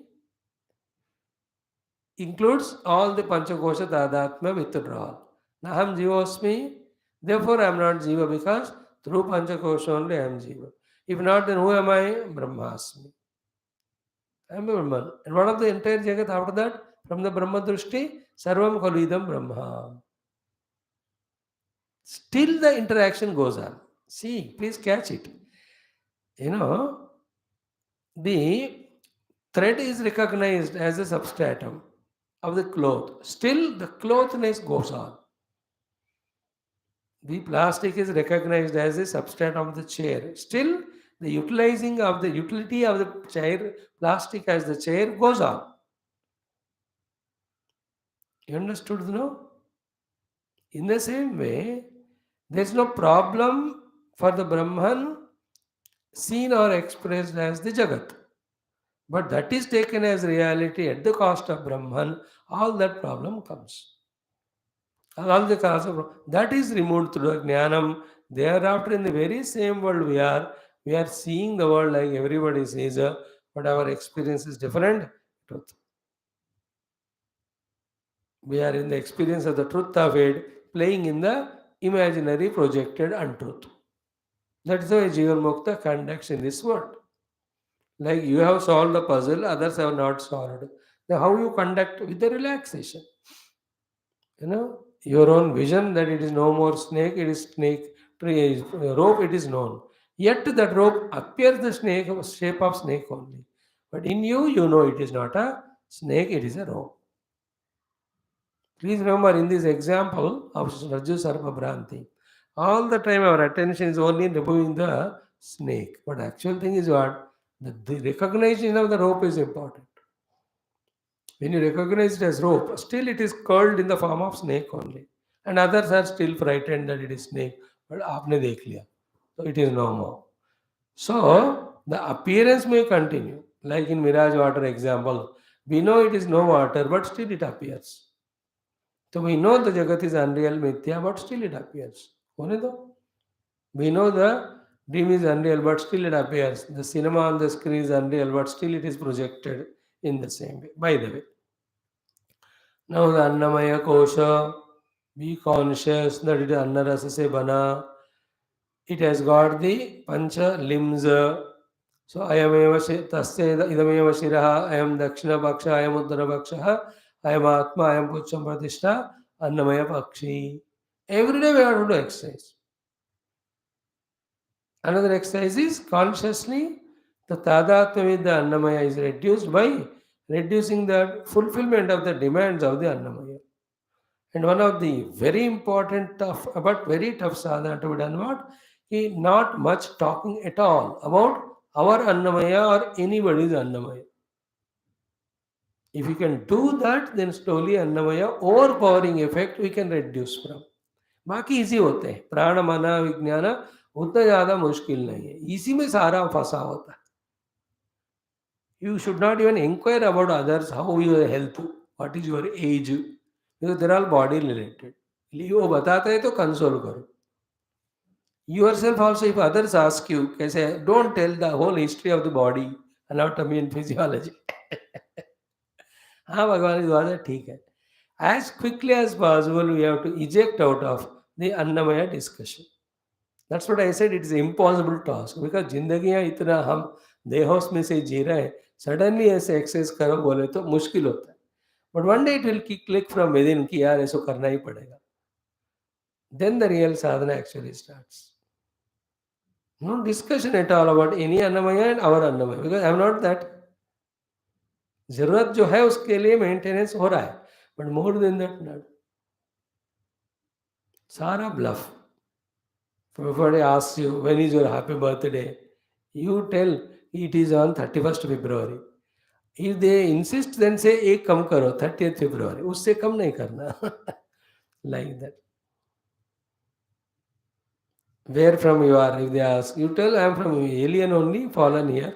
Speaker 1: includes all the Panchakosha Tadatma withdrawal. Naham Jivosmi, therefore I am not Jiva because through Panchakosha only I am Jiva. If not, then who am I? Brahmasmi. I am a Brahman. And what of the entire Jagat after that? From the Brahma Drushti, Sarvam Khalidam Brahma. Still the interaction goes on. See, please catch it. You know, the thread is recognized as a substratum of the cloth. Still, the clothness goes on. The plastic is recognized as a substrate of the chair. Still, the utilizing of the utility of the chair, plastic as the chair goes on. You understood, no? In the same way, there is no problem for the Brahman seen or expressed as the Jagat. But that is taken as reality at the cost of Brahman, all that problem comes. All the cause of that is removed through Jnanam. Thereafter, in the very same world we are seeing the world like everybody sees, but our experience is different. Truth. We are in the experience of the truth of it, playing in the imaginary projected untruth. That's why Jivan Mukta conducts in this world. Like you have solved the puzzle, others have not solved. Now, how you conduct with the relaxation? You know, your own vision that it is no more snake, it is snake, tree, rope, it is known. Yet that rope appears the snake shape of snake only. But in you, you know it is not a snake, it is a rope. Please remember in this example of Rajju Sarva Bhranti, all the time our attention is only removing the snake. But actual thing is what? The recognition of the rope is important. When you recognize it as rope, still it is curled in the form of snake only. And others are still frightened that it is snake. But aapne dekh liya. So it is no more. So the appearance may continue. Like in mirage water example, we know it is no water, but still it appears. So we know the Jagat is unreal, mithya, but still it appears. Hone do. We know the dream is unreal, but still it appears. The cinema on the screen is unreal, but still it is projected in the same way. By the way, now the Annamaya Kosha, be conscious that it is Annarasa se bana. It has got the Pancha limbs. So tasya idameva shiraha, I am Dakshina Bhaksha, I am Uttara Bhaksha, I am Atma, I am Pucham Pratishtha, Annamaya Pakshi. Every day we have to do exercise. Another exercise is consciously the tadatma with the Annamaya is reduced by reducing the fulfillment of the demands of the Annamaya. And one of the very important tough but very tough sadhana to be done what? Not much talking at all about our Annamaya or anybody's Annamaya. If we can do that, then slowly Annamaya overpowering effect we can reduce from. बाकी easy होते हैं प्राण मना विज्ञान उतना ज़्यादा मुश्किल नहीं है इसी में सारा फंसा होता है you should not even inquire about others how your health what is your age because there are body related वो बताते हैं तो कंसोल करो yourself also if others ask you कैसे don't tell the whole history of the body anatomy and physiology हाँ भगवान की दुआ से ठीक है as quickly as possible we have to eject out of the annamaya discussion. That's what I said, it is impossible task because जिंदगियां इतना हम देहोस में से जी रहे हैं सडनली ऐसे एक्सरसाइज करो बोले तो मुश्किल होता है but one day it will click from with in कि यार ऐसा करना ही पड़ेगा then the real sadhana actually starts. No discussion at all about any annamaya and our annamaya because I am not that. जरूरत जो है उसके लिए मेंटेनेंस हो रहा है but more than that not सारा bulb. If somebody asks you when is your happy birthday, you tell it is on 31st February. If they insist, then say एक कम करो 30th February. उससे कम नहीं करना. Like that. Where from you are? If they ask, you tell I am from alien only, fallen here.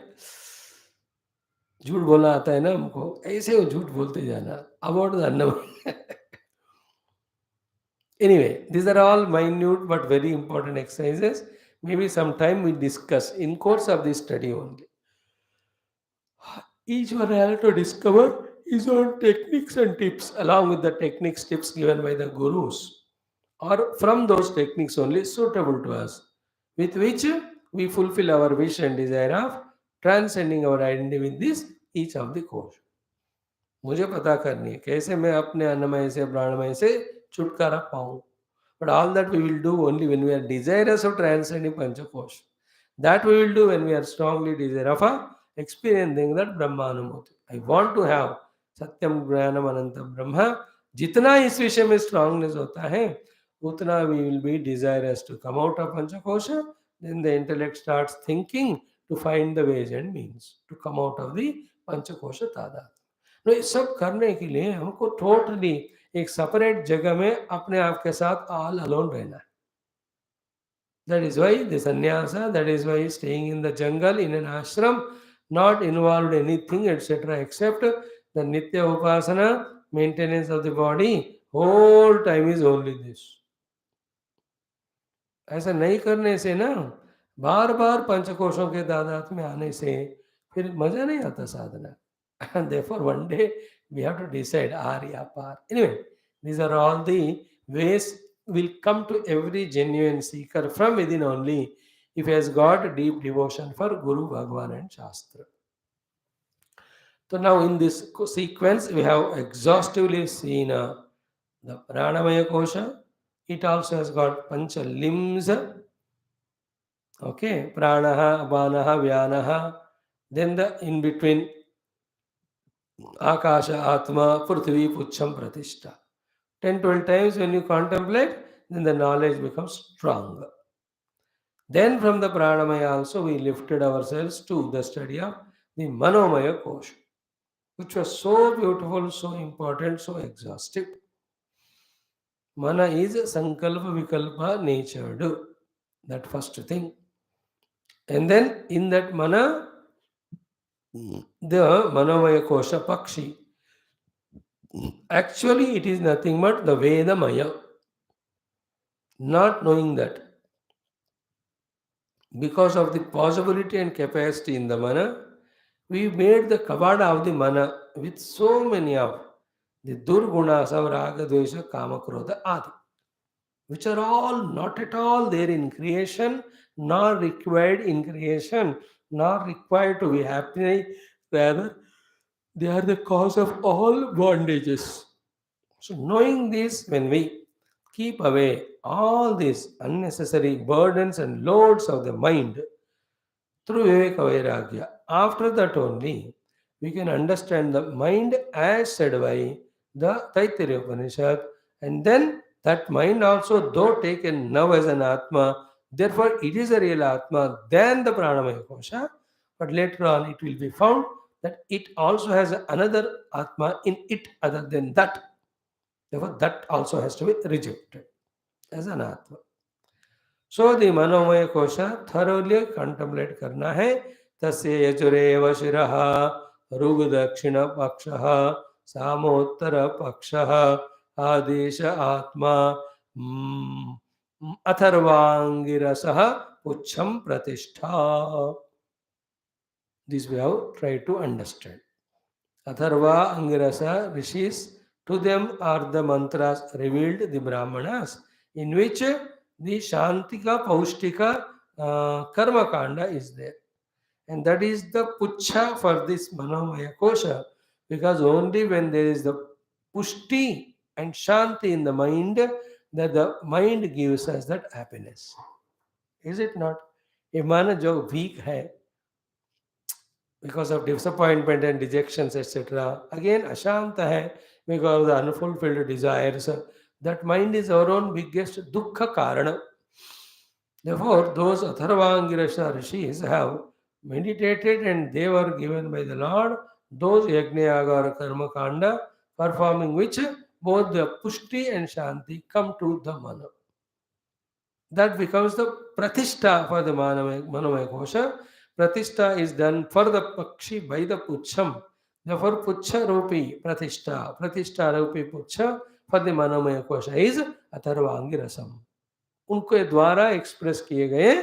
Speaker 1: झूठ बोलना आता है ना हमको ऐसे वो झूठ बोलते जाना अबाउट द अन्न. Anyway, these are all minute but very important exercises. Maybe sometime we discuss in course of this study only. Each one has to discover his own techniques and tips along with the techniques tips given by the gurus or from those techniques only suitable to us with which we fulfill our wish and desire of transcending our identity with this each of the course. मुझे पता करनी है कैसे मैं अपने अन्नमय से प्राणमय से छुटकारा पाऊं. But all that we will do only when we are desirous of transcending Panchakosha. That we will do when we are strongly desirous of experiencing that Brahmanamati. I want to have Satyam Jnanam Anantam Brahma. जितना इस विषय में strongness होता है उतना we will be desirous to come out of Panchakosha. Then the intellect starts thinking to find the ways and means to come out of the Panchakosha Tada. तो ये सब करने के लिए हमको टोटली एक सेपरेट जगह में अपने आप के साथ ऑल अलोन रहना है. That is why the sannyasa, that is why staying in the jungle in an ashram, not involved anything etc. except the nitya upasana, maintenance of the body, whole time is only this. ऐसा नहीं करने से ना बार बार पंचकोशों के दादात में आने से फिर मजा नहीं आता साधना. And therefore one day we have to decide Arya Par. Anyway, these are all the ways will come to every genuine seeker from within only if he has got deep devotion for Guru, Bhagwan and Shastra. So now in this sequence we have exhaustively seen the Pranamaya Kosha. It also has got Pancha limbs. Okay, Pranaha, Apanaha, Vyanaha. Then the in between Akasha, Atma, Prithvi, Pucham, Pratishtha. 10, 12 times when you contemplate, then the knowledge becomes stronger. Then from the Pranamaya also we lifted ourselves to the study of the Manomaya Kosha, which was so beautiful, so important, so exhaustive. Mana is Sankalpa Vikalpa natured. That first thing. And then in that Mana, the Manomaya Kosha Pakshi, actually it is nothing but the Veda Maya. Not knowing that, because of the possibility and capacity in the mana, we made the kavada of the mana with so many of the durgunas of raga, dvesha, kama, krodha, adi, which are all not at all there in creation, nor required in creation, nor required to be happy. Rather, they are the cause of all bondages. So, knowing this, when we keep away all these unnecessary burdens and loads of the mind through Viveka Vairagya, after that only we can understand the mind as said by the Taittiriya Upanishad, and then that mind also, though taken now as an Atma, therefore it is a real Atma than the Pranamaya Kosha, but later on it will be found that it also has another Atma in it other than that. Therefore, that also has to be rejected as an Atma. So the Manomaya Kosha thoroughly contemplate करना है. तस्य यजुरेव शिरः ऋग दक्षिण पक्षः सामोत्तर पक्षः आदेश आत्मा अथर्वांगिरसः पुच्छम प्रतिष्ठा. This we have tried to understand. Atharva, Angirasa, rishis, to them are the mantras revealed, the Brahmanas, in which the Shantika, Paustika, Karma Kanda is there. And that is the Pucha for this Manomaya Kosha, because only when there is the Pushti and Shanti in the mind, that the mind gives us that happiness. Is it not? ये मन जो weak है, because of disappointment and dejections, etc. Again, Ashanta hai, because of the unfulfilled desires. That mind is our own biggest dukkha karana. Therefore, those Atharvangirasha rishis have meditated and they were given by the Lord those Yajnayaga or Karma Kanda, performing which both the Pushti and Shanti come to the Mana. That becomes the pratishtha for the Manomaya Kosha. Pratishtha is done for the Pakshi by the Pucham. Therefore, Pucha Rupi Pratishtha, Pratishtha Rupi Pucha for the Manomaya Kosha is Atharvangi Rasam. उनके द्वारा express किए गए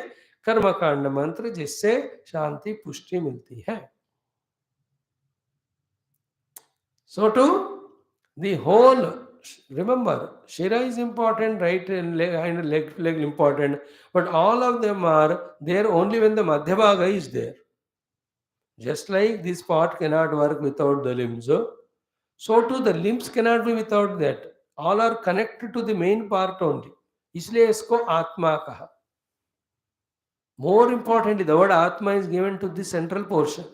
Speaker 1: कर्मकांड मंत्र जिससे शांति पुष्टि मिलती है. So to the whole, remember, Shira is important, right and leg important, but all of them are there only when the Madhyabhaga is there. Just like this part cannot work without the limbs, so too the limbs cannot be without that. All are connected to the main part only. इसलिए इसको आत्मा कहा. More importantly, the word Atma is given to the central portion.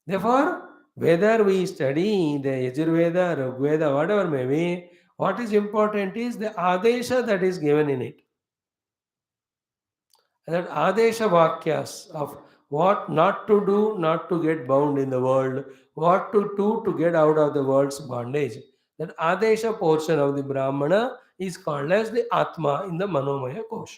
Speaker 1: Therefore, whether we study the Yajurveda, Rigveda, whatever may be, what is important is the Adesha that is given in it. That Adesha Vakyas of what not to do, not to get bound in the world, what to do to get out of the world's bondage. That Adesha portion of the Brahmana is called as the Atma in the Manomaya Kosha.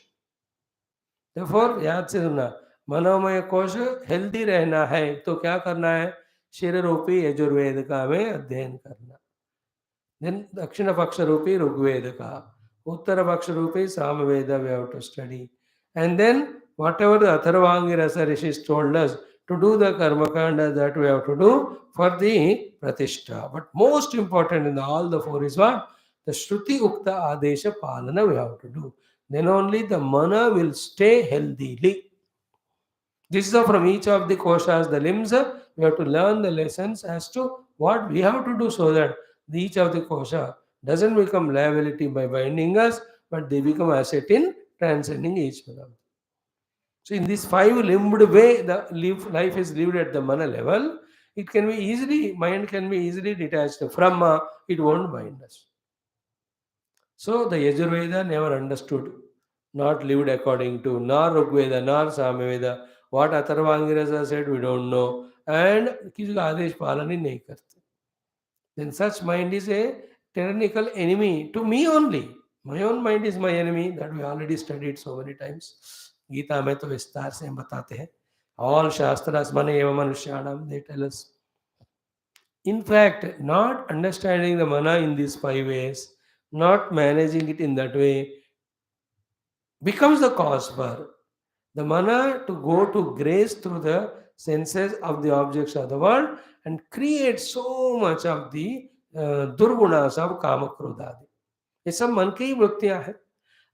Speaker 1: Therefore, याद से सुनना, मनोमय कोश healthy रहना है तो क्या करना है? शिर रूपी यजुर्वेद का में अध्ययन करना. Then दक्षिण पक्ष रूपी ऋग्वेद का, उत्तर पक्ष रूपी Samaveda we have to study. And then whatever the Atharvangi Rasa Rishis told us to do the karmakanda, that we have to do for the pratishtha. But most important in all the four is what? The Shruti Ukta Adesha Palana we have to do. Then only the mana will stay healthily. This is from each of the koshas, the limbs. We have to learn the lessons as to what we have to do so that each of the kosha doesn't become liability by binding us, but they become asset in transcending each other. So in this five limbed way, the life is lived at the mana level. It can be easily, mind can be easily detached from, it won't bind us. So the Yajurveda never understood not lived according to nor Rigveda nor Samaveda. What Atharvangirasa said, we don't know. And किसी का आदेश पालन ही नहीं करते. Then such mind is a tyrannical enemy to me only. My own mind is my enemy. That we already studied so many times. Gita में तो विस्तार से हम बताते हैं. All shastras mane eva manusyanam, they tell us. In fact, not understanding the mana in these 5 ways, not managing it in that way, becomes the cause for the mana to go to grace through the senses of the objects of the world and create so much of the durgunas of kama krodha आदि. ये सब मन की ही वृत्तियां हैं.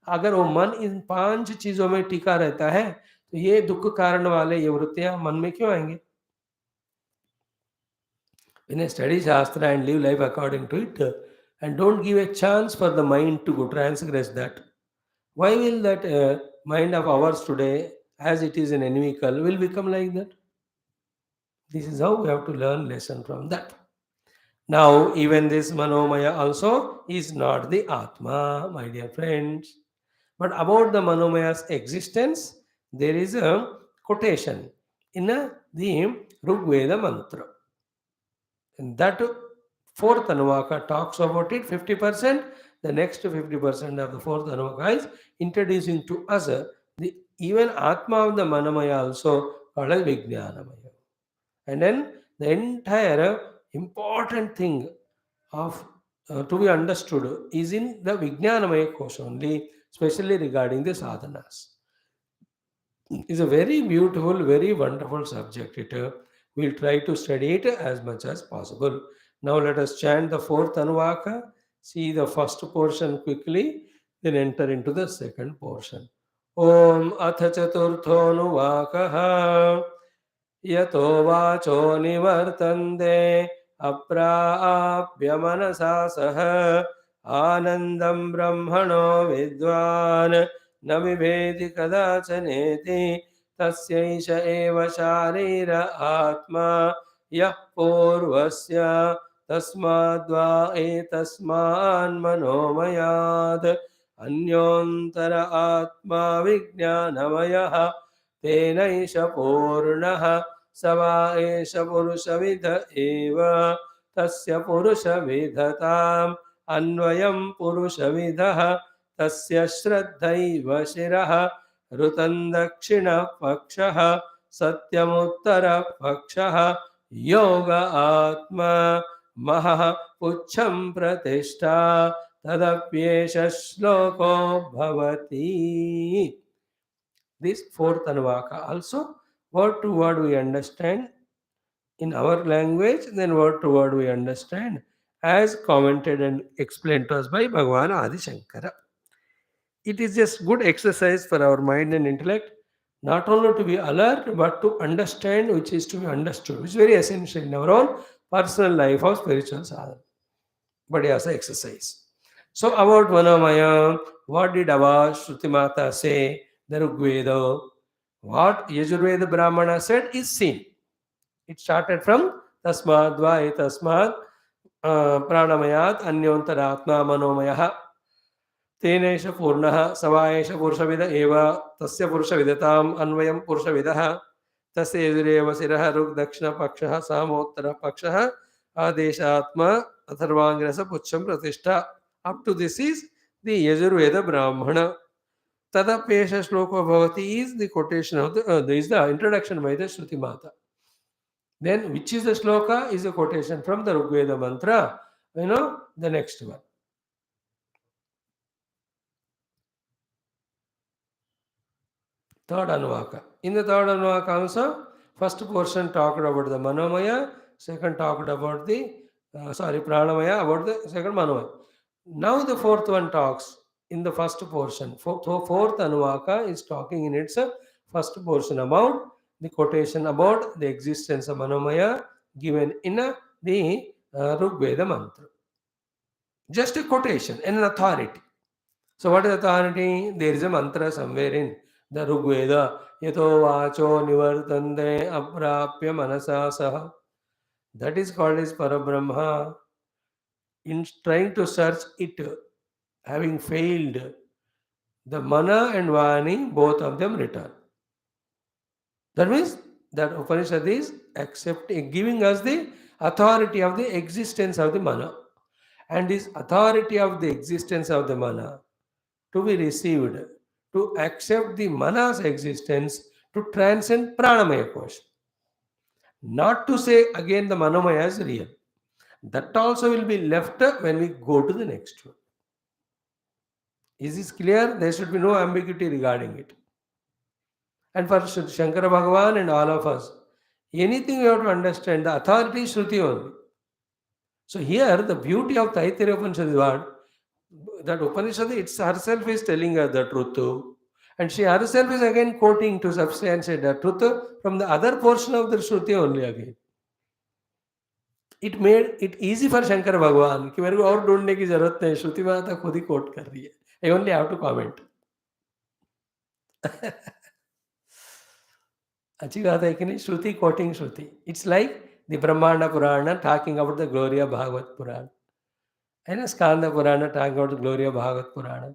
Speaker 1: अगर वो मन इन 5 चीजों में टिका रहता है तो ये दुख कारण वाले ये वृत्तियां मन में क्यों आएंगे? When I study Shastra and live life according to it and don't give a chance for the mind to go transgress that, why will that mind of ours today, as it is an enemical, will become like that? This is how we have to learn lesson from that. Now, even this Manomaya also is not the Atma, my dear friends. But about the Manomaya's existence, there is a quotation in the Rigveda mantra. And that fourth Anuvaka talks about it 50%. The next 50% of the fourth Anuvaka is introducing to us the even Atma of the Manamaya also called as VIGNAANAMAYA. And then the entire important thing of to be understood is in the VIGNAANAMAYA KOSHA only, especially regarding the sadhanas. It's a very beautiful, very wonderful subject. We'll try to study it as much as possible. Now let us chant the fourth Anuvaka, see the first portion quickly, then enter into the second portion. Om Atha Chaturtho Anuvakaha Yato Vacho Nivartande Aprapya Manasa Saha Anandam Brahmano Vidwan न विभेति कदाचनेति तस्यैष एव शारीर आत्मा यः पूर्वस्य तस्माद्वा एतस्मान्मनोमयात् अन्योन्तर आत्मा विज्ञानमयः तेनैष पूर्णः स वा एष पुरुषविद एव तस्य पुरुषविदताम् अन्वयं पुरुषविदः तस्य श्रद्धैव शिरः ऋतं दक्षिणः पक्षः सत्यमुत्तरः पक्षः योग आत्मा महः पुच्छं प्रतिष्ठा तदप्येष श्लोको भवति. This fourth Anuvaka also word to word we understand in our language, then word to word we understand as commented and explained to us by Bhagavan Adi Shankara. It is just good exercise for our mind and intellect, not only to be alert, but to understand which is to be understood, which is very essential in our own personal life of spiritual sadhana. But as an exercise. So about Manamaya, what did our Shruti Mata say? The Rigveda. What Yajurveda Brahmana said is seen. It started from Tasmad Va Tasmad Pranamayat Anyantaratma Manomayah. तेनेश पूर्णः सवाएश पुरुषविद एव तस्य पुरुषविदताम् अन्वयं पुरुषविदः तस्य यजुरेव शिरः ऋक् दक्षिण पक्षः सामोत्तर पक्षः आदेशात्मा अथर्वांगिरस पुच्छं प्रतिष्ठा. Up to this is the Yajurveda Brahmana. Tadapesha Shloko Bhavati is the quotation of is the introduction by the Shruti Mata. Then which is the shloka is a quotation from the Rigveda mantra. The next one. Third Anuvaka. In the third Anuvaka also, first portion talked about the Manomaya, second talked about the, Pranamaya, about the second Manomaya. Now the fourth one talks in the first portion. Fourth Anuvaka is talking in its first portion about the quotation about the existence of Manomaya given in the Rigveda mantra. Just a quotation, an authority. So what is authority? There is a mantra somewhere in the Rigveda. Yato vacho nivartande aprapya manasa saha. That is called as Parabrahma. In trying to search it, having failed, the mana and vani, both of them return. That means that Upanishad is accepting, giving us the authority of the existence of the mana. And this authority of the existence of the mana to be received, to accept the mana's existence, to transcend pranamaya kosha. Not to say again the manomaya is real. That also will be left when we go to the next one. Is this clear? There should be no ambiguity regarding it. And for Shankara Bhagavan and all of us, anything you have to understand, the authority is Shruti only. So here, the beauty of Taittiriya Upanishad is what? That Upanishad it's herself is telling us the truth. And she herself is again quoting to substantiate the truth from the other portion of the Shruti only again. It made it easy for Shankara Bhagavan कि मेरे को और ढूंढने की जरूरत नहीं, श्रुति माता खुद ही कोट कर रही है. I only have to comment. अच्छी बात है कि नहीं? श्रुति quoting Shruti. It's like the Brahmanda Purana talking about the glory of Bhagavad Purana. है ना? स्कांद पुराण talking about the glory of Bhagavad Purana.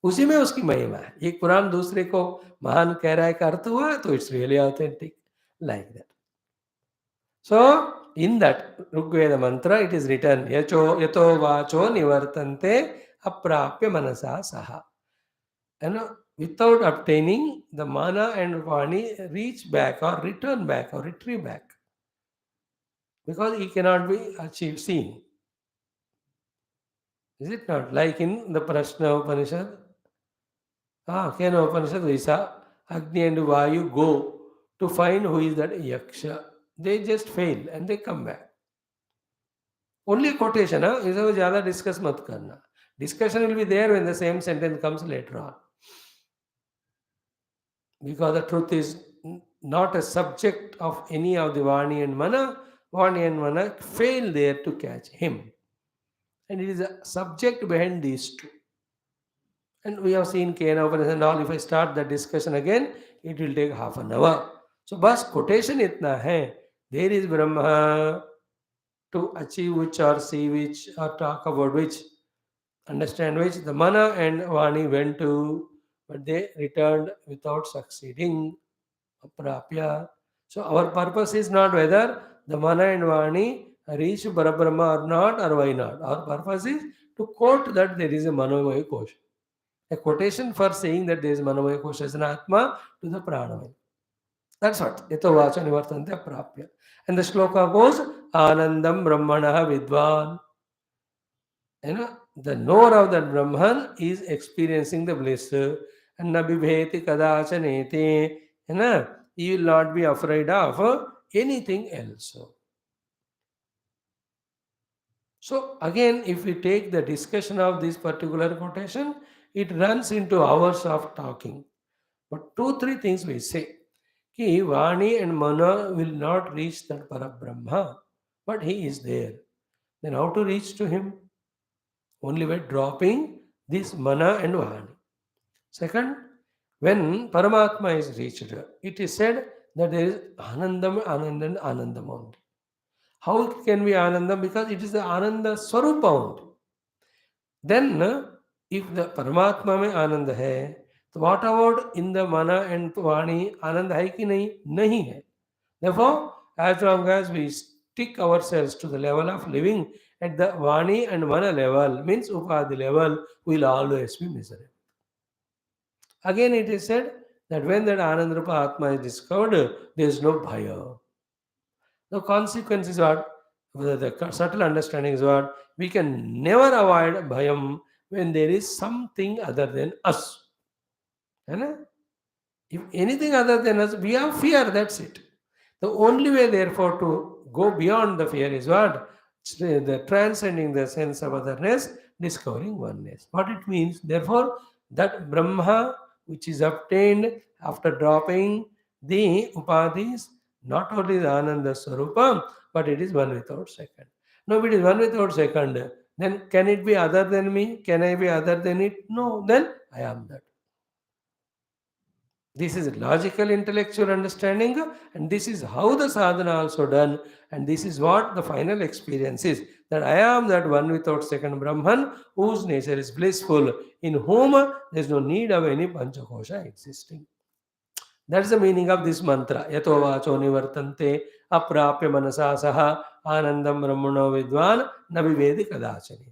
Speaker 1: उसी में उसकी महिमा है. एक पुराण दूसरे को महान कह रहा है का अर्थ हुआ तो it's really authentic like that. So in that Rigveda mantra it is written yato vacho nivartante aprapya manasa saha. And without obtaining, the mana and vani reach back or return back or retrieve back. Because he cannot be achieved, seen. Is it not? Like in the Prashna Upanishad. Kena Upanishad Visa, Agni and Vayu go to find who is that Yaksha. They just fail and they come back. Only a quotation, इसमें ज़्यादा discuss मत करना. Discussion will be there when the same sentence comes later on. Because the truth is not a subject of any of the Vani and Mana. Vani and Mana fail there to catch him. And it is a subject behind these two. And we have seen Kena Upanishad and all. If I start the discussion again, it will take half an hour. So, bas quotation itna hai. There is Brahma to achieve which or see which or talk about which, understand which the Mana and Vani went to, but they returned without succeeding. Aprapya. So our purpose is not whether the Mana and Vani reach Parabrahma or not, or why not. Our purpose is to quote that there is a Manomaya Kosha. A quotation for saying that there is Manomaya Kosha as an Atma to the Pranamaya. That's what. Yato vacha nivartante aprapya. And the shloka goes, Anandam Brahmanaha Vidvan. The knower of that Brahman is experiencing the bliss. And nabhibheti kadachaneti. You will not be afraid of anything else. So again, if we take the discussion of this particular quotation, it runs into hours of talking. But 2-3 things we say. Ki Vani and Mana will not reach that Parabrahma, but he is there. Then how to reach to him? Only by dropping this Mana and Vani. Second, when Paramatma is reached, it is said that there is Anandam, Anandam, Anandam only. How it can be Anandam? Because it is the Ananda Swarupa only. Then, if the Paramatma mein Ananda hai, so what about in the Mana and Vani? Ananda hai ki nahi? Nahi hai. Therefore, as long as we stick ourselves to the level of living at the Vani and Mana level, means Upadhi level, we will always be miserable. Again, it is said that when that Anandrupa Atma is discovered, there is no bhaya. The consequence is what? The subtle understanding is what? We can never avoid bhayam when there is something other than us. If anything other than us, we have fear, that's it. The only way, therefore, to go beyond the fear is what? The transcending the sense of otherness, discovering oneness. What it means, therefore, that Brahma, which is obtained after dropping the upadhis, not only the Ananda Swarupa, but it is one without second. No, if it is one without second, then can it be other than me? Can I be other than it? No, then I am that. This is logical intellectual understanding, and this is how the sadhana also done, and this is what the final experience is, that I am that one without second Brahman, whose nature is blissful, in whom there is no need of any Panchakosha existing. That's the meaning of this mantra. Yato vacho nivartante aprapya manasa saha anandam brahmano vidwan navivedi kadachani.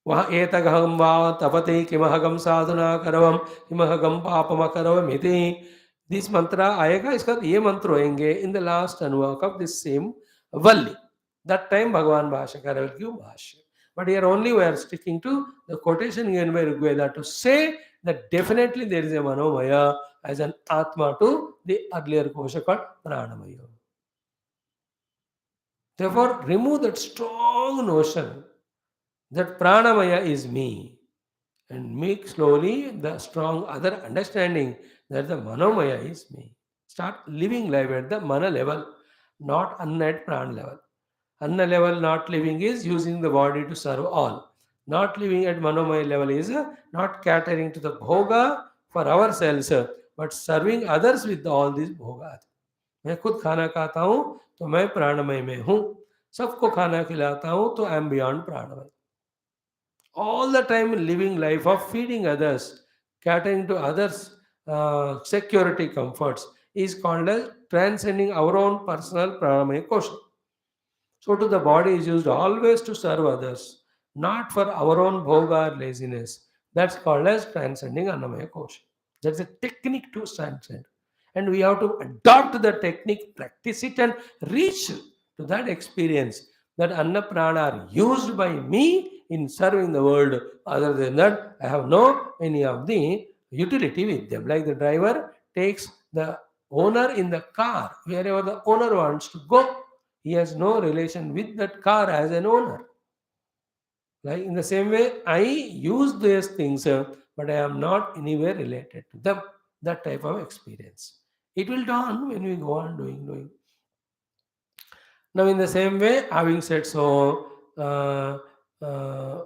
Speaker 1: वह एतगहं वा तपते किमहगम साधना करवम किमहगम पापम करवम इति. This मंत्र आएगा, इसका ये मंत्र होंगे in the last anuvaka of this same valli. That time Bhagavan Bhashyakara will give भाष्य. But here only we are sticking to the quotation given by Rigveda to say that definitely there is a manomaya as an atma to the earlier kosha called pranamaya. Therefore, remove that strong notion that pranamaya is me, and make slowly the strong other understanding that the manomaya is me. Start living life at the mana level, not anna at prana level. Anna level not living is using the body to serve all. Not living at manomaya level is not catering to the bhoga for ourselves, but serving others with all these bhogas. मैं खुद खाना खाता हूँ तो मैं प्राणमय में हूँ, सबको खाना खिलाता हूँ तो I am beyond pranamaya. All the time living life of feeding others, catering to others security comforts is called as transcending our own personal pranamaya kosha. So to the body is used always to serve others, not for our own bhoga or laziness. That's called as transcending annamaya kosha. That's a technique to transcend, and we have to adopt the technique, practice it, and reach to that experience that anna prana are used by me in serving the world. Other than that, I have no any of the utility with them. Like the driver takes the owner in the car wherever the owner wants to go, he has no relation with that car as an owner. Like in the same way, I use these things, but I am not anywhere related to them. That type of experience, it will dawn when we go on doing. Now, in the same way, having said so,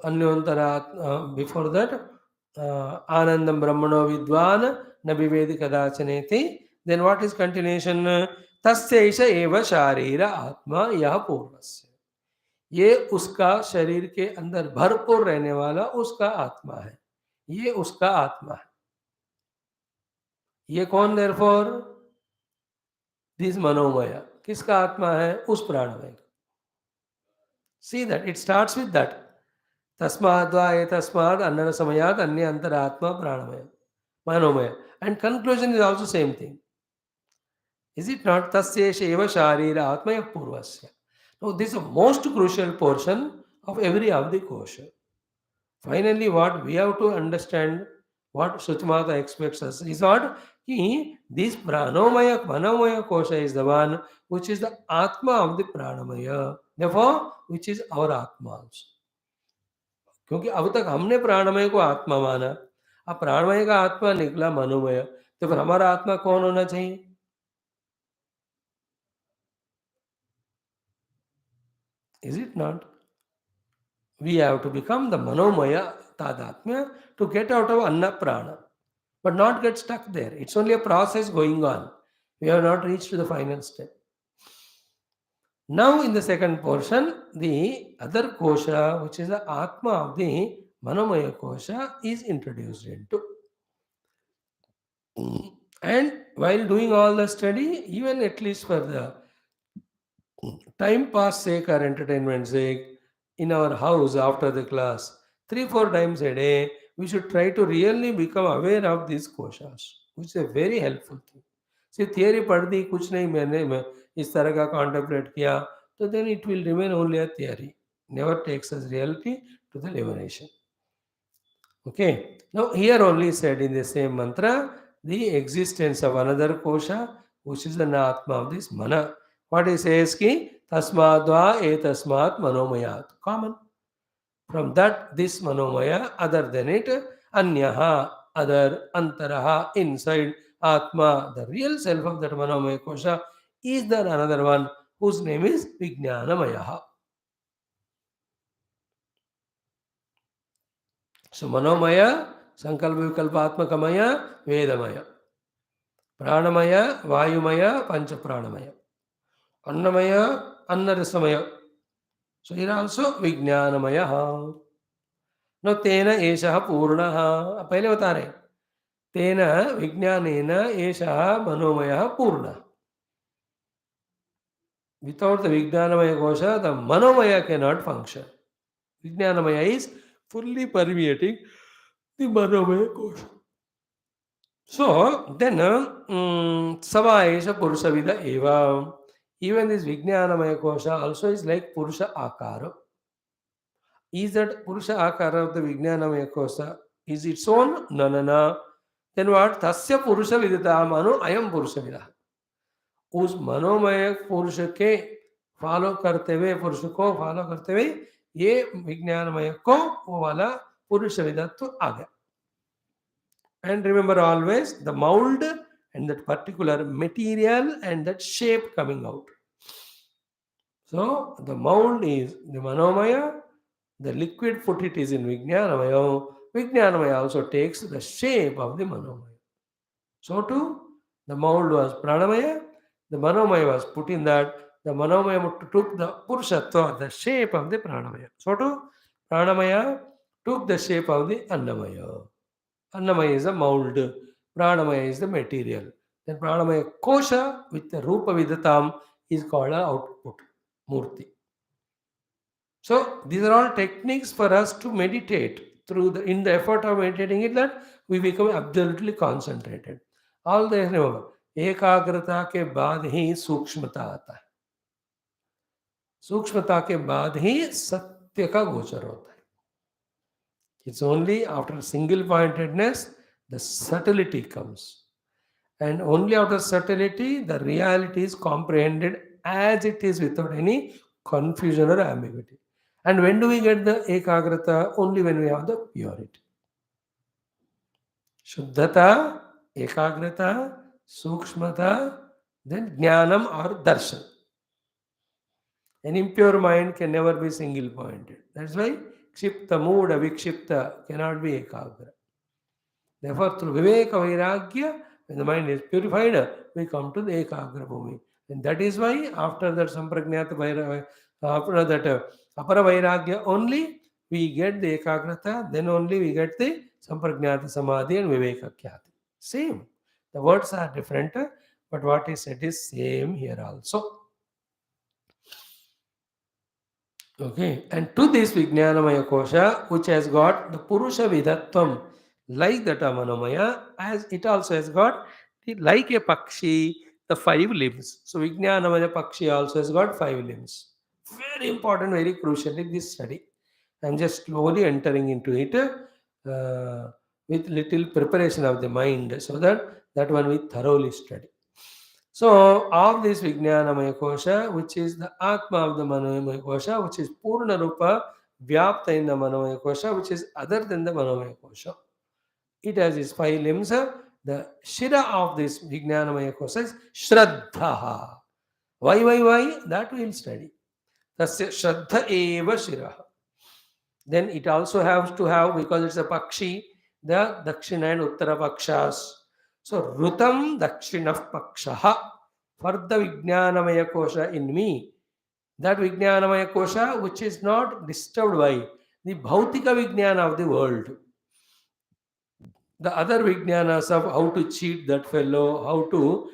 Speaker 1: Anyantarat, before that, Anandam Brahmano Vidwan Nabivedi Kadachaneti, then what is continuation? Tasya eva sharira atma yah purvasya. ये उसका शरीर के अंदर भरपूर रहने वाला उसका आत्मा है, ये उसका आत्मा है. ये कौन देयरफॉर? दिस मनोमय किसका आत्मा है? उस प्राणमय. See that it starts with that. Tasmadva etasmad annana samayat anya antaratma pranamaya, manomaya. And conclusion is also same thing. Is it not? Tasya sheva sharira atmaya purvasya. Now this is the most crucial portion of every of the kosha. Finally, what we have to understand, what Shrutimata expects us is what? This pranomaya, manomaya kosha is the one which is the atma of the pranamaya. Therefore, which is our atma also. क्योंकि अब तक हमने प्राणमय को आत्मा माना, अब प्राणमय का आत्मा निकला मनोमय, तो फिर हमारा आत्मा कौन होना चाहिए? Is it not? We have to become the manomaya tadatmya to get out of anna prana, but not get stuck there. It's only a process going on. We have not reached to the final step. Now, in the second portion, the other kosha, which is the atma of the manomaya kosha, is introduced into. And while doing all the study, even at least for the time pass sake or entertainment sake, in our house after the class, 3-4 times a day, we should try to really become aware of these koshas, which is a very helpful thing. See, theory पढ़ दी, कुछ नहीं मैंने मैं इस तरह का contemplate किया, तो then it will remain only a theory, never takes us reality to the liberation. Okay, now here only said in the same mantra the existence of another kosha, which is the atma of this mana. What he says ki tasmadva etasmat manomayat, common. From that, this manomaya, other than it, anyaha, other, antaraha, inside, atma, the real self of that manomaya kosha, is there another one whose name is VIGNAANAMAYA. So manomaya, संकल्प विकल्पात्मकमय वेदमय, प्राणमय वायुमय पंच प्राणमय, अन्नमय अन्नरसमय. So here also विज्ञानमय. न तेन एषः पूर्णः. पहले बता रहे तेन विज्ञानेन एषः मनोमयः पूर्णः. Without the Vijnanamaya kosha, the Manomaya cannot function. Vijnanamaya is fully permeating the Manomaya kosha. So then, Savaesha Purusavida Eva. Even this Vijnanamaya kosha also is like Purusha Akara. Is that Purusha Akara of the Vijnanamaya kosha is its own? No, no, no. Then what? Tasya Purusha Vidita Manu Ayam Purusha Vida. उस मनोमय पुरुष के follow करते हुए, पुरुष को follow करते हुए ये विज्ञानमय को वो वाला पुरुष विधत्व आ गया. And remember always the mold and that particular material and that shape coming out. So the mold is the manomaya, the liquid put it is in vijnanamaya. Vijnanamaya also takes the shape of the manomaya. So too the mold was pranamaya, the manomaya was put in that. The manomaya took the purushatva, the shape of the pranamaya. So too pranamaya took the shape of the annamaya. Annamaya is the mold, pranamaya is the material. Then pranamaya kosha with the rupa vidatam is called a output, murti. So these are all techniques for us to meditate through the, in the effort of meditating it, that we become absolutely concentrated. All this remember, एकाग्रता के बाद ही सूक्ष्मता आता है, सूक्ष्मता के बाद ही सत्य का गोचर होता है. It's only after single pointedness the subtlety comes, and only after subtlety the reality is comprehended as it is without any confusion or ambiguity. And when do we get the ekagrata? Only when we have the purity. Shuddhata, ekagrata, sukshmata, then jnanam or darshan. An impure mind can never be single pointed. That's why kshipta, mooda, vikshipta cannot be ekagra. Therefore, through viveka vairagya, when the mind is purified, we come to the ekagra bhumi. And that is why after that sampragnata vairagya, after that apara vairagya only, we get the ekagrata, then only we get the sampragnata samadhi and viveka khyati. Same. The words are different, but what is said is same here also. Okay, and to this Vijnanamaya kosha, which has got the Purusha Vidatvam, like that Manomaya, as it also has got, like a Pakshi, the 5 limbs. So Vijnanamaya Pakshi also has got 5 limbs. Very important, very crucial in this study. I'm just slowly entering into it with little preparation of the mind, so that one we thoroughly study. So, of this Vijnanamaya kosha, which is the Atma of the Manomaya kosha, which is Purna Rupa Vyapta in the Manomaya kosha, which is other than the Manomaya kosha. It has its 5 limbs. The Shira of this Vijnanamaya kosha is Shraddha. Why? That we will study. Tasya Shraddha eva Shira. Then it also has to have, because it's a Pakshi, the Dakshina and Uttara Pakshas. So, Rutam Dakshina Pakshaha. For the Vijnanamaya kosha in me, that Vijnanamaya kosha which is not disturbed by the Bhautika Vijnana of the world. The other Vijnanas of how to cheat that fellow, how to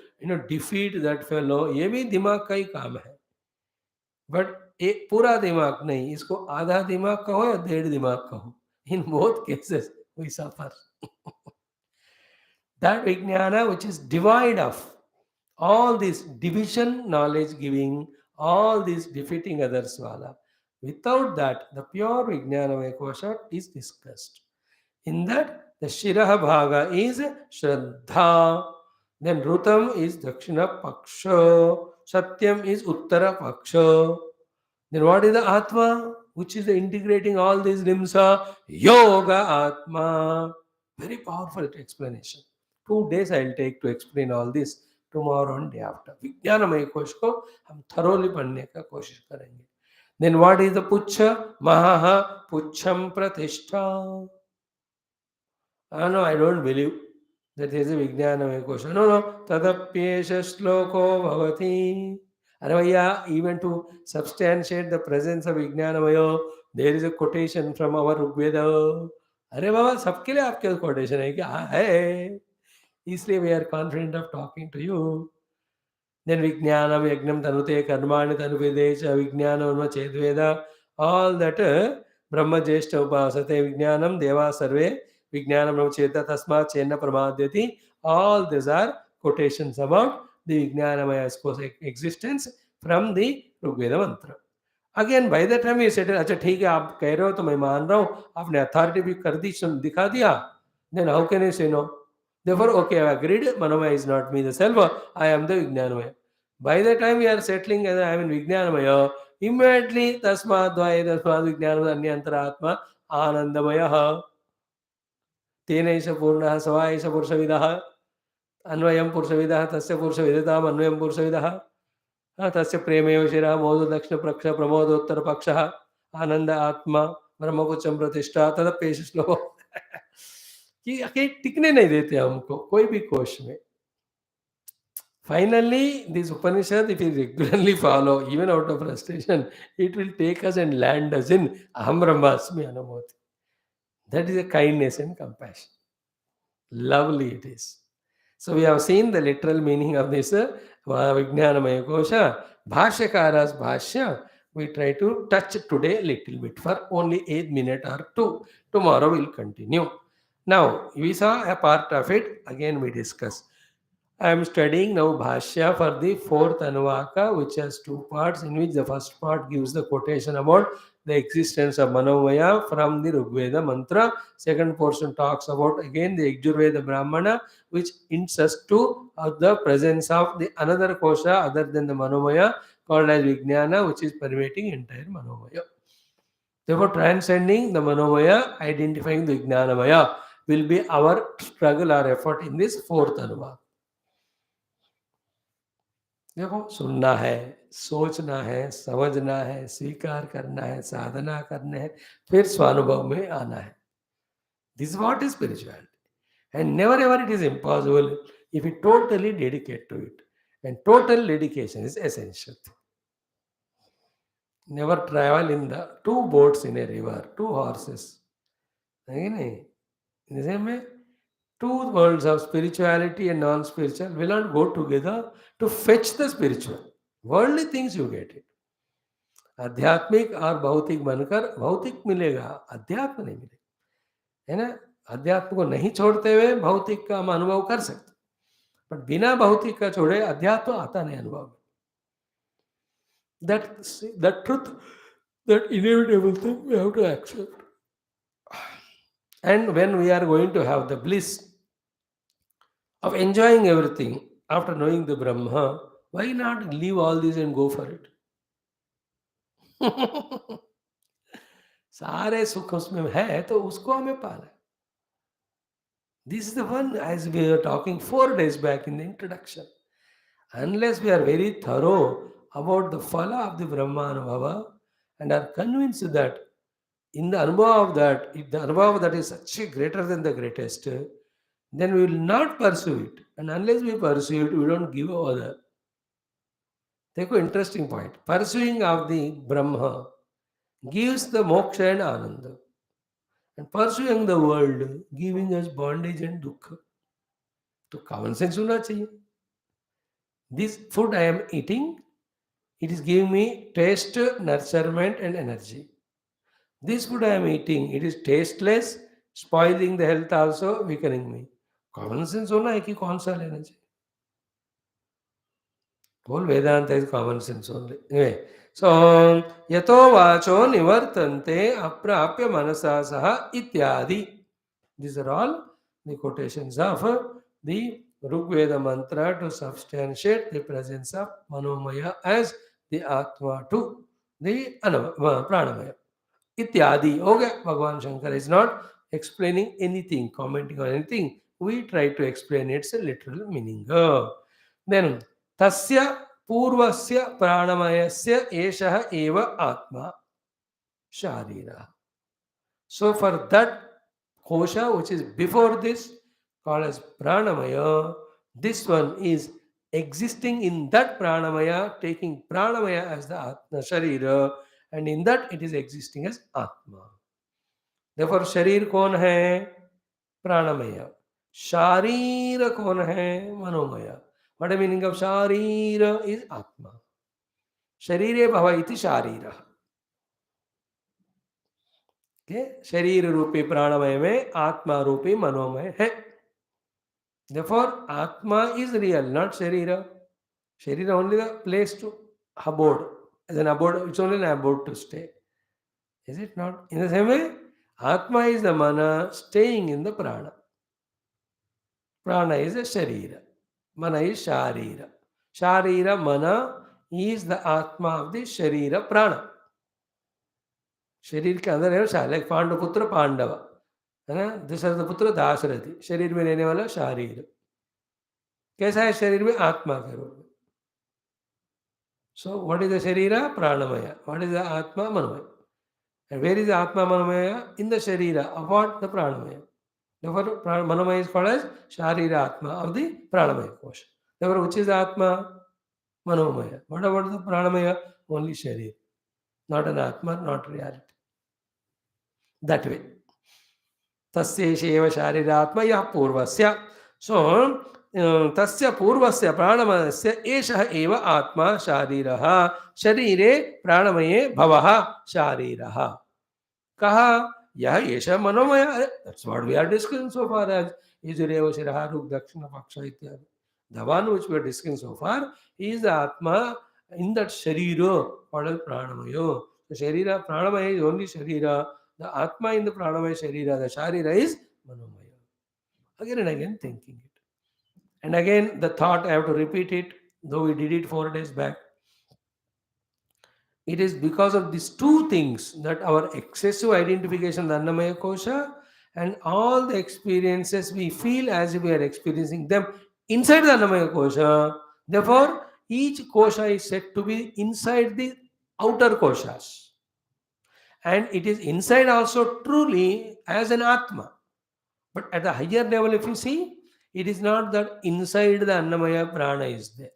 Speaker 1: defeat that fellow, ये भी दिमाग का ही काम है. But एक पूरा दिमाग नहीं, इसको आधा दिमाग कहो या 1.5 दिमाग कहो. In both cases, we suffer. That Vijnana which is devoid of all this division, knowledge giving, all this defeating others wala. Without that, the pure Vijnanamaya kosha is discussed. In that, the Shiraha Bhaga is Shraddha, then Rutam is Dakshina Paksha, Satyam is Uttara Paksha. Then what is the Atma, which is the integrating all these limbs? Yoga Atma. Very powerful explanation. 2 days I will take to explain all this. Tomorrow and day after. विज्ञानमय कोश को हम thoroughly पढ़ने का कोशिश करेंगे. Then what is the pucha? Mahaha pucham pratishtha. Ah, no, I don't believe that there is a Vijnanamaya kosha. No, no, tadapyesha sloko bhavati. Aravaya, even to substantiate the presence of Vijnanamaya, there is a quotation from our Rigveda. अरे बाबा सबके लिए आपके quotation है क्या? हाँ है, इसलिए we are confident of talking to you. Then Vijnanam Yagnam Tanute Karmani Tanuvedecha Vijnanam Chedveda, all that Brahma Jeshta Upasate Vijnanam Deva Sarve Vijnanam Cheta Tasma Chena Pramadyati, all these are quotations about the Vijnanamaya's existence from the Rigveda mantra. Again by the time ये settle, अच्छा ठीक है आप कह रहे हो तो मैं मान रहा हूँ, आपने अथॉरिटी भी कर दी, दिखा दिया, देन हाउ कैन आई से no? Therefore, okay, I agreed. Manomaya is not me, the self. I am the Vijnanamaya. By the time we are settling as I am in Vijnanamaya, immediately Tasmad Dvaya Tasmad Vijnanamaya Anyantara Atma Anandamaya. Tenaisha Purnaha Savaisha Pursavidaha Anvayam Pursavidaha Tasya Pursavidatam Anvayam Pursavidaha Tasya Premeyo Shira Modu Dakshna Praksha Pramodottara Paksha Ananda Atma Brahmapucham Pratishtha तदपेश श्लोक कि टिकने नहीं देते हमको कोई भी कोश में. Finally, this Upanishad, if we regularly follow, even out of frustration, it will take us and land us in Aham Brahmasmi Anamoti. That is a kindness and compassion. Lovely it is. So we have seen the literal meaning of this Vijnanamaya Kosha. Bhashyakara's Bhashya, we try to touch today a little bit for only 8 minutes or 2. Tomorrow we'll continue. Now, we saw a part of it, again we discuss. I am studying now Bhashya for the fourth Anuvaka, which has two parts, in which the first part gives the quotation about the existence of Manomaya from the Rigveda mantra. Second portion talks about again the Yajurveda Brahmana, which hints us to the presence of the another kosha other than the Manomaya called as Vijnana, which is permeating entire Manomaya. Therefore, transcending the Manomaya, identifying the Vijnanamaya will be our struggle or effort in this fourth Anuvaka. देखो सुनना है, सोचना है, समझना है, स्वीकार करना है, साधना करना है, फिर स्वानुभव में आना है. This what is spirituality and never ever it is impossible if you totally dedicate to it, and total dedication is essential. Never travel in the two boats in a river, two horses. नहीं, in the same way, two worlds of spirituality and non-spiritual will not go together to fetch the spiritual. Worldly things you get it. आध्यात्मिक और भौतिक बनकर भौतिक मिलेगा, अध्यात्म नहीं मिलेगा, है ना. अध्यात्म को नहीं छोड़ते हुए भौतिक का हम अनुभव कर सकते, बट बिना भौतिक का छोड़े अध्यात्म आता नहीं अनुभव में. that truth, that inevitable thing we have to accept. And when we are going to have the bliss of enjoying everything after knowing the Brahma, why not leave all this and go for it? सारे सुख उसमें है तो उसको हमें पाना है. This is the one, as we were talking 4 days back in the introduction. Unless we are very thorough about the phala of the Brahma Anubhava and are convinced that in the Anubhava of that, if the Anubhava of that is such a greater than the greatest, then we will not pursue it. And unless we pursue it, we don't give other. Take an interesting point. Pursuing of the Brahma gives the moksha and ananda. And pursuing the world, giving us bondage and dukkha. तो common sense होना चाहिए. This food I am eating, it is giving me taste, nurturement and energy. This food I am eating, it is tasteless, spoiling the health also, weakening me. Common sense होना है कि कौन सा लेना चाहिए. Whole Vedanta is common sense only. Anyway, so yato vacho nivartante aprapya manasa saha ityadi. These are all the quotations of the Rigveda mantra to substantiate the presence of Manomaya as the Atma to the Pranamaya. Ityadi. Okay, Bhagavan Shankara is not explaining anything, commenting on anything. We try to explain its literal meaning. Then, tasya पूर्वस्य प्राणमयस्य एषः एव आत्मा शारीरः. So for that kosha, which is before this, called as pranamaya. This one is existing in that pranamaya, taking pranamaya as the atma sharira, and in that it is existing as atma. Therefore, sharir कौन है? प्राणमय. शारीर कौन है? मनोमय. What is the meaning of sharira? Is atma. शरीरे भव इति शारीरः. शरीर रूपी प्राणमय में आत्मा रूपी मनोमय है. Therefore, Atma is real, not Sharira. Sharira only the place to abode. As an abode, it's only an abode to stay. Is it not? In the same way, Atma is the mana staying in the prana. Prana is a Sharira. Mana is Sharira. Sharira, mana is the Atma of the Sharira prana. शरीर के अंदर है ना, like पांडुपुत्र Pandav है ना, दशरथ पुत्र दाशरथी, शरीर में रहने वाला शारीर. कैसा है शरीर में? आत्मा के रूप में. सो व्हाट इज द शरीर? प्राणमय. What is the atma? Manomay. And where is the atma manomaya? In the sharira of what? The pranamaya. Therefore, Manamaya is called as Sharira Atma of the Pranamaya Kosha. Therefore, which is the Atma? Manomaya. What about the Pranamaya? Only Sharir. Not an Atma, not reality. That way. Tasya Sheva Shariratma Yah Purvasya. So, Tasya Purvasya Pranamayasya Esha Eva Atma Shariraha. Sharire Pranamaye Bhavaha Shariraha. Kaha Yah Esha Manomaya. That's what we are discussing so far as Yajureva Shiraha Ruk Dakshina Paksha Ityadi. The one which we are discussing so far is the Atma in that Sharira called Pranamayo. The Sharira, Pranamaya is only Sharira. The Atma in the Pranamaya Sharira, the Sharira is Manomaya. Again and again thinking it. And again the thought, I have to repeat it, though we did it 4 days back. It is because of these two things that our excessive identification, the Annamaya Kosha, and all the experiences we feel as if we are experiencing them inside the Annamaya Kosha. Therefore, each Kosha is said to be inside the outer Koshas. And it is inside also truly as an Atma. But at the higher level, if you see, it is not that inside the Annamaya Prana is there.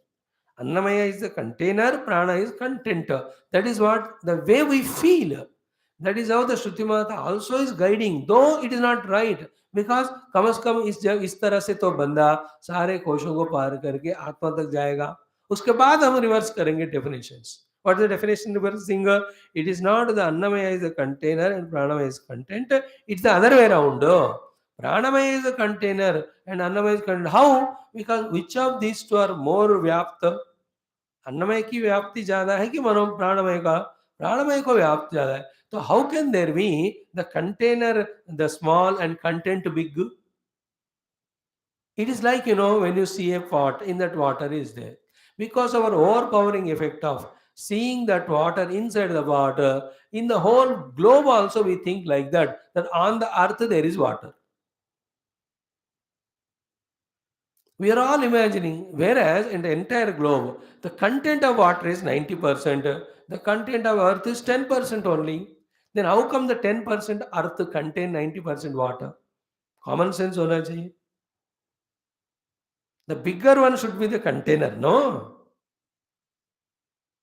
Speaker 1: Annamaya is the container, Prana is contenter. That is what, the way we feel. That is how the Shruti Mata also is guiding, though it is not right. Because कम से कम इस तरह से तो बंदा सारे कोशों को पार करके आत्मा तक जाएगा. उसके बाद हम रिवर्स करेंगे definitions. What is the definition reversing? It is not the Annamaya is the container and Pranamaya is content. It's the other way around. Pranamaya is the container and Annamaya is content. How? Because which of these two are more vyapta? अन्नमय की व्याप्ति ज्यादा है कि मनो प्राणमय का? प्राणमय को व्याप्ति ज्यादा है. तो how can there be the container the small and content big? It is like, when you see a pot, in that water is there. Because of our overpowering effect of seeing that water inside the water, in the whole globe also we think like that on the earth there is water. We are all imagining, whereas in the entire globe, the content of water is 90%, the content of earth is 10% only. Then how come the 10% earth contain 90% water? Common sense hona chahiye. The bigger one should be the container, no?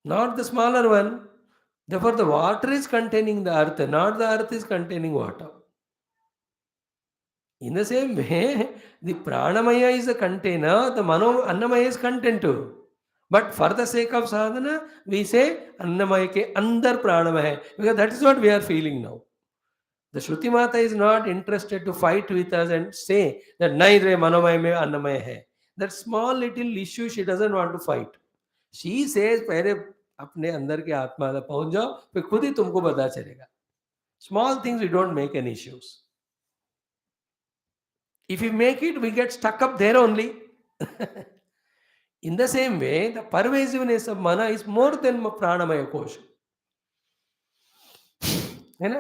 Speaker 1: Not the smaller one. Therefore, the water is containing the earth, not the earth is containing water. In the same way, the Pranamaya is the container, the Annamaya is content too. But for the sake of sadhana, we say Annamaya ke andar Pranamaya hai, because that is what we are feeling now. The Shruti Mata is not interested to fight with us and say that Naidre Manomaya mein Annamaya hai. That small little issue she doesn't want to fight. She says, पहले अपने अंदर के आत्मा तक पहुंच जाओ, फिर खुद ही तुमको पता चलेगा. Small things we don't make any issues. If we make it, we get stuck up there only. In the same way, the pervasiveness of mana is more than pranamaya kosha.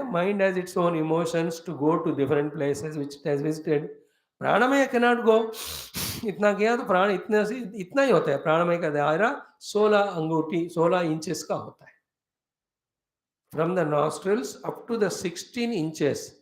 Speaker 1: Mind has its own emotions to go to different places which it has visited. Pranamaya cannot go. इतना किया तो प्राण इतना से इतना ही होता है. प्राणमय का दायरा 16 अंगूठी 16 इंचेस का होता है. From the nostrils up to the 16 inches,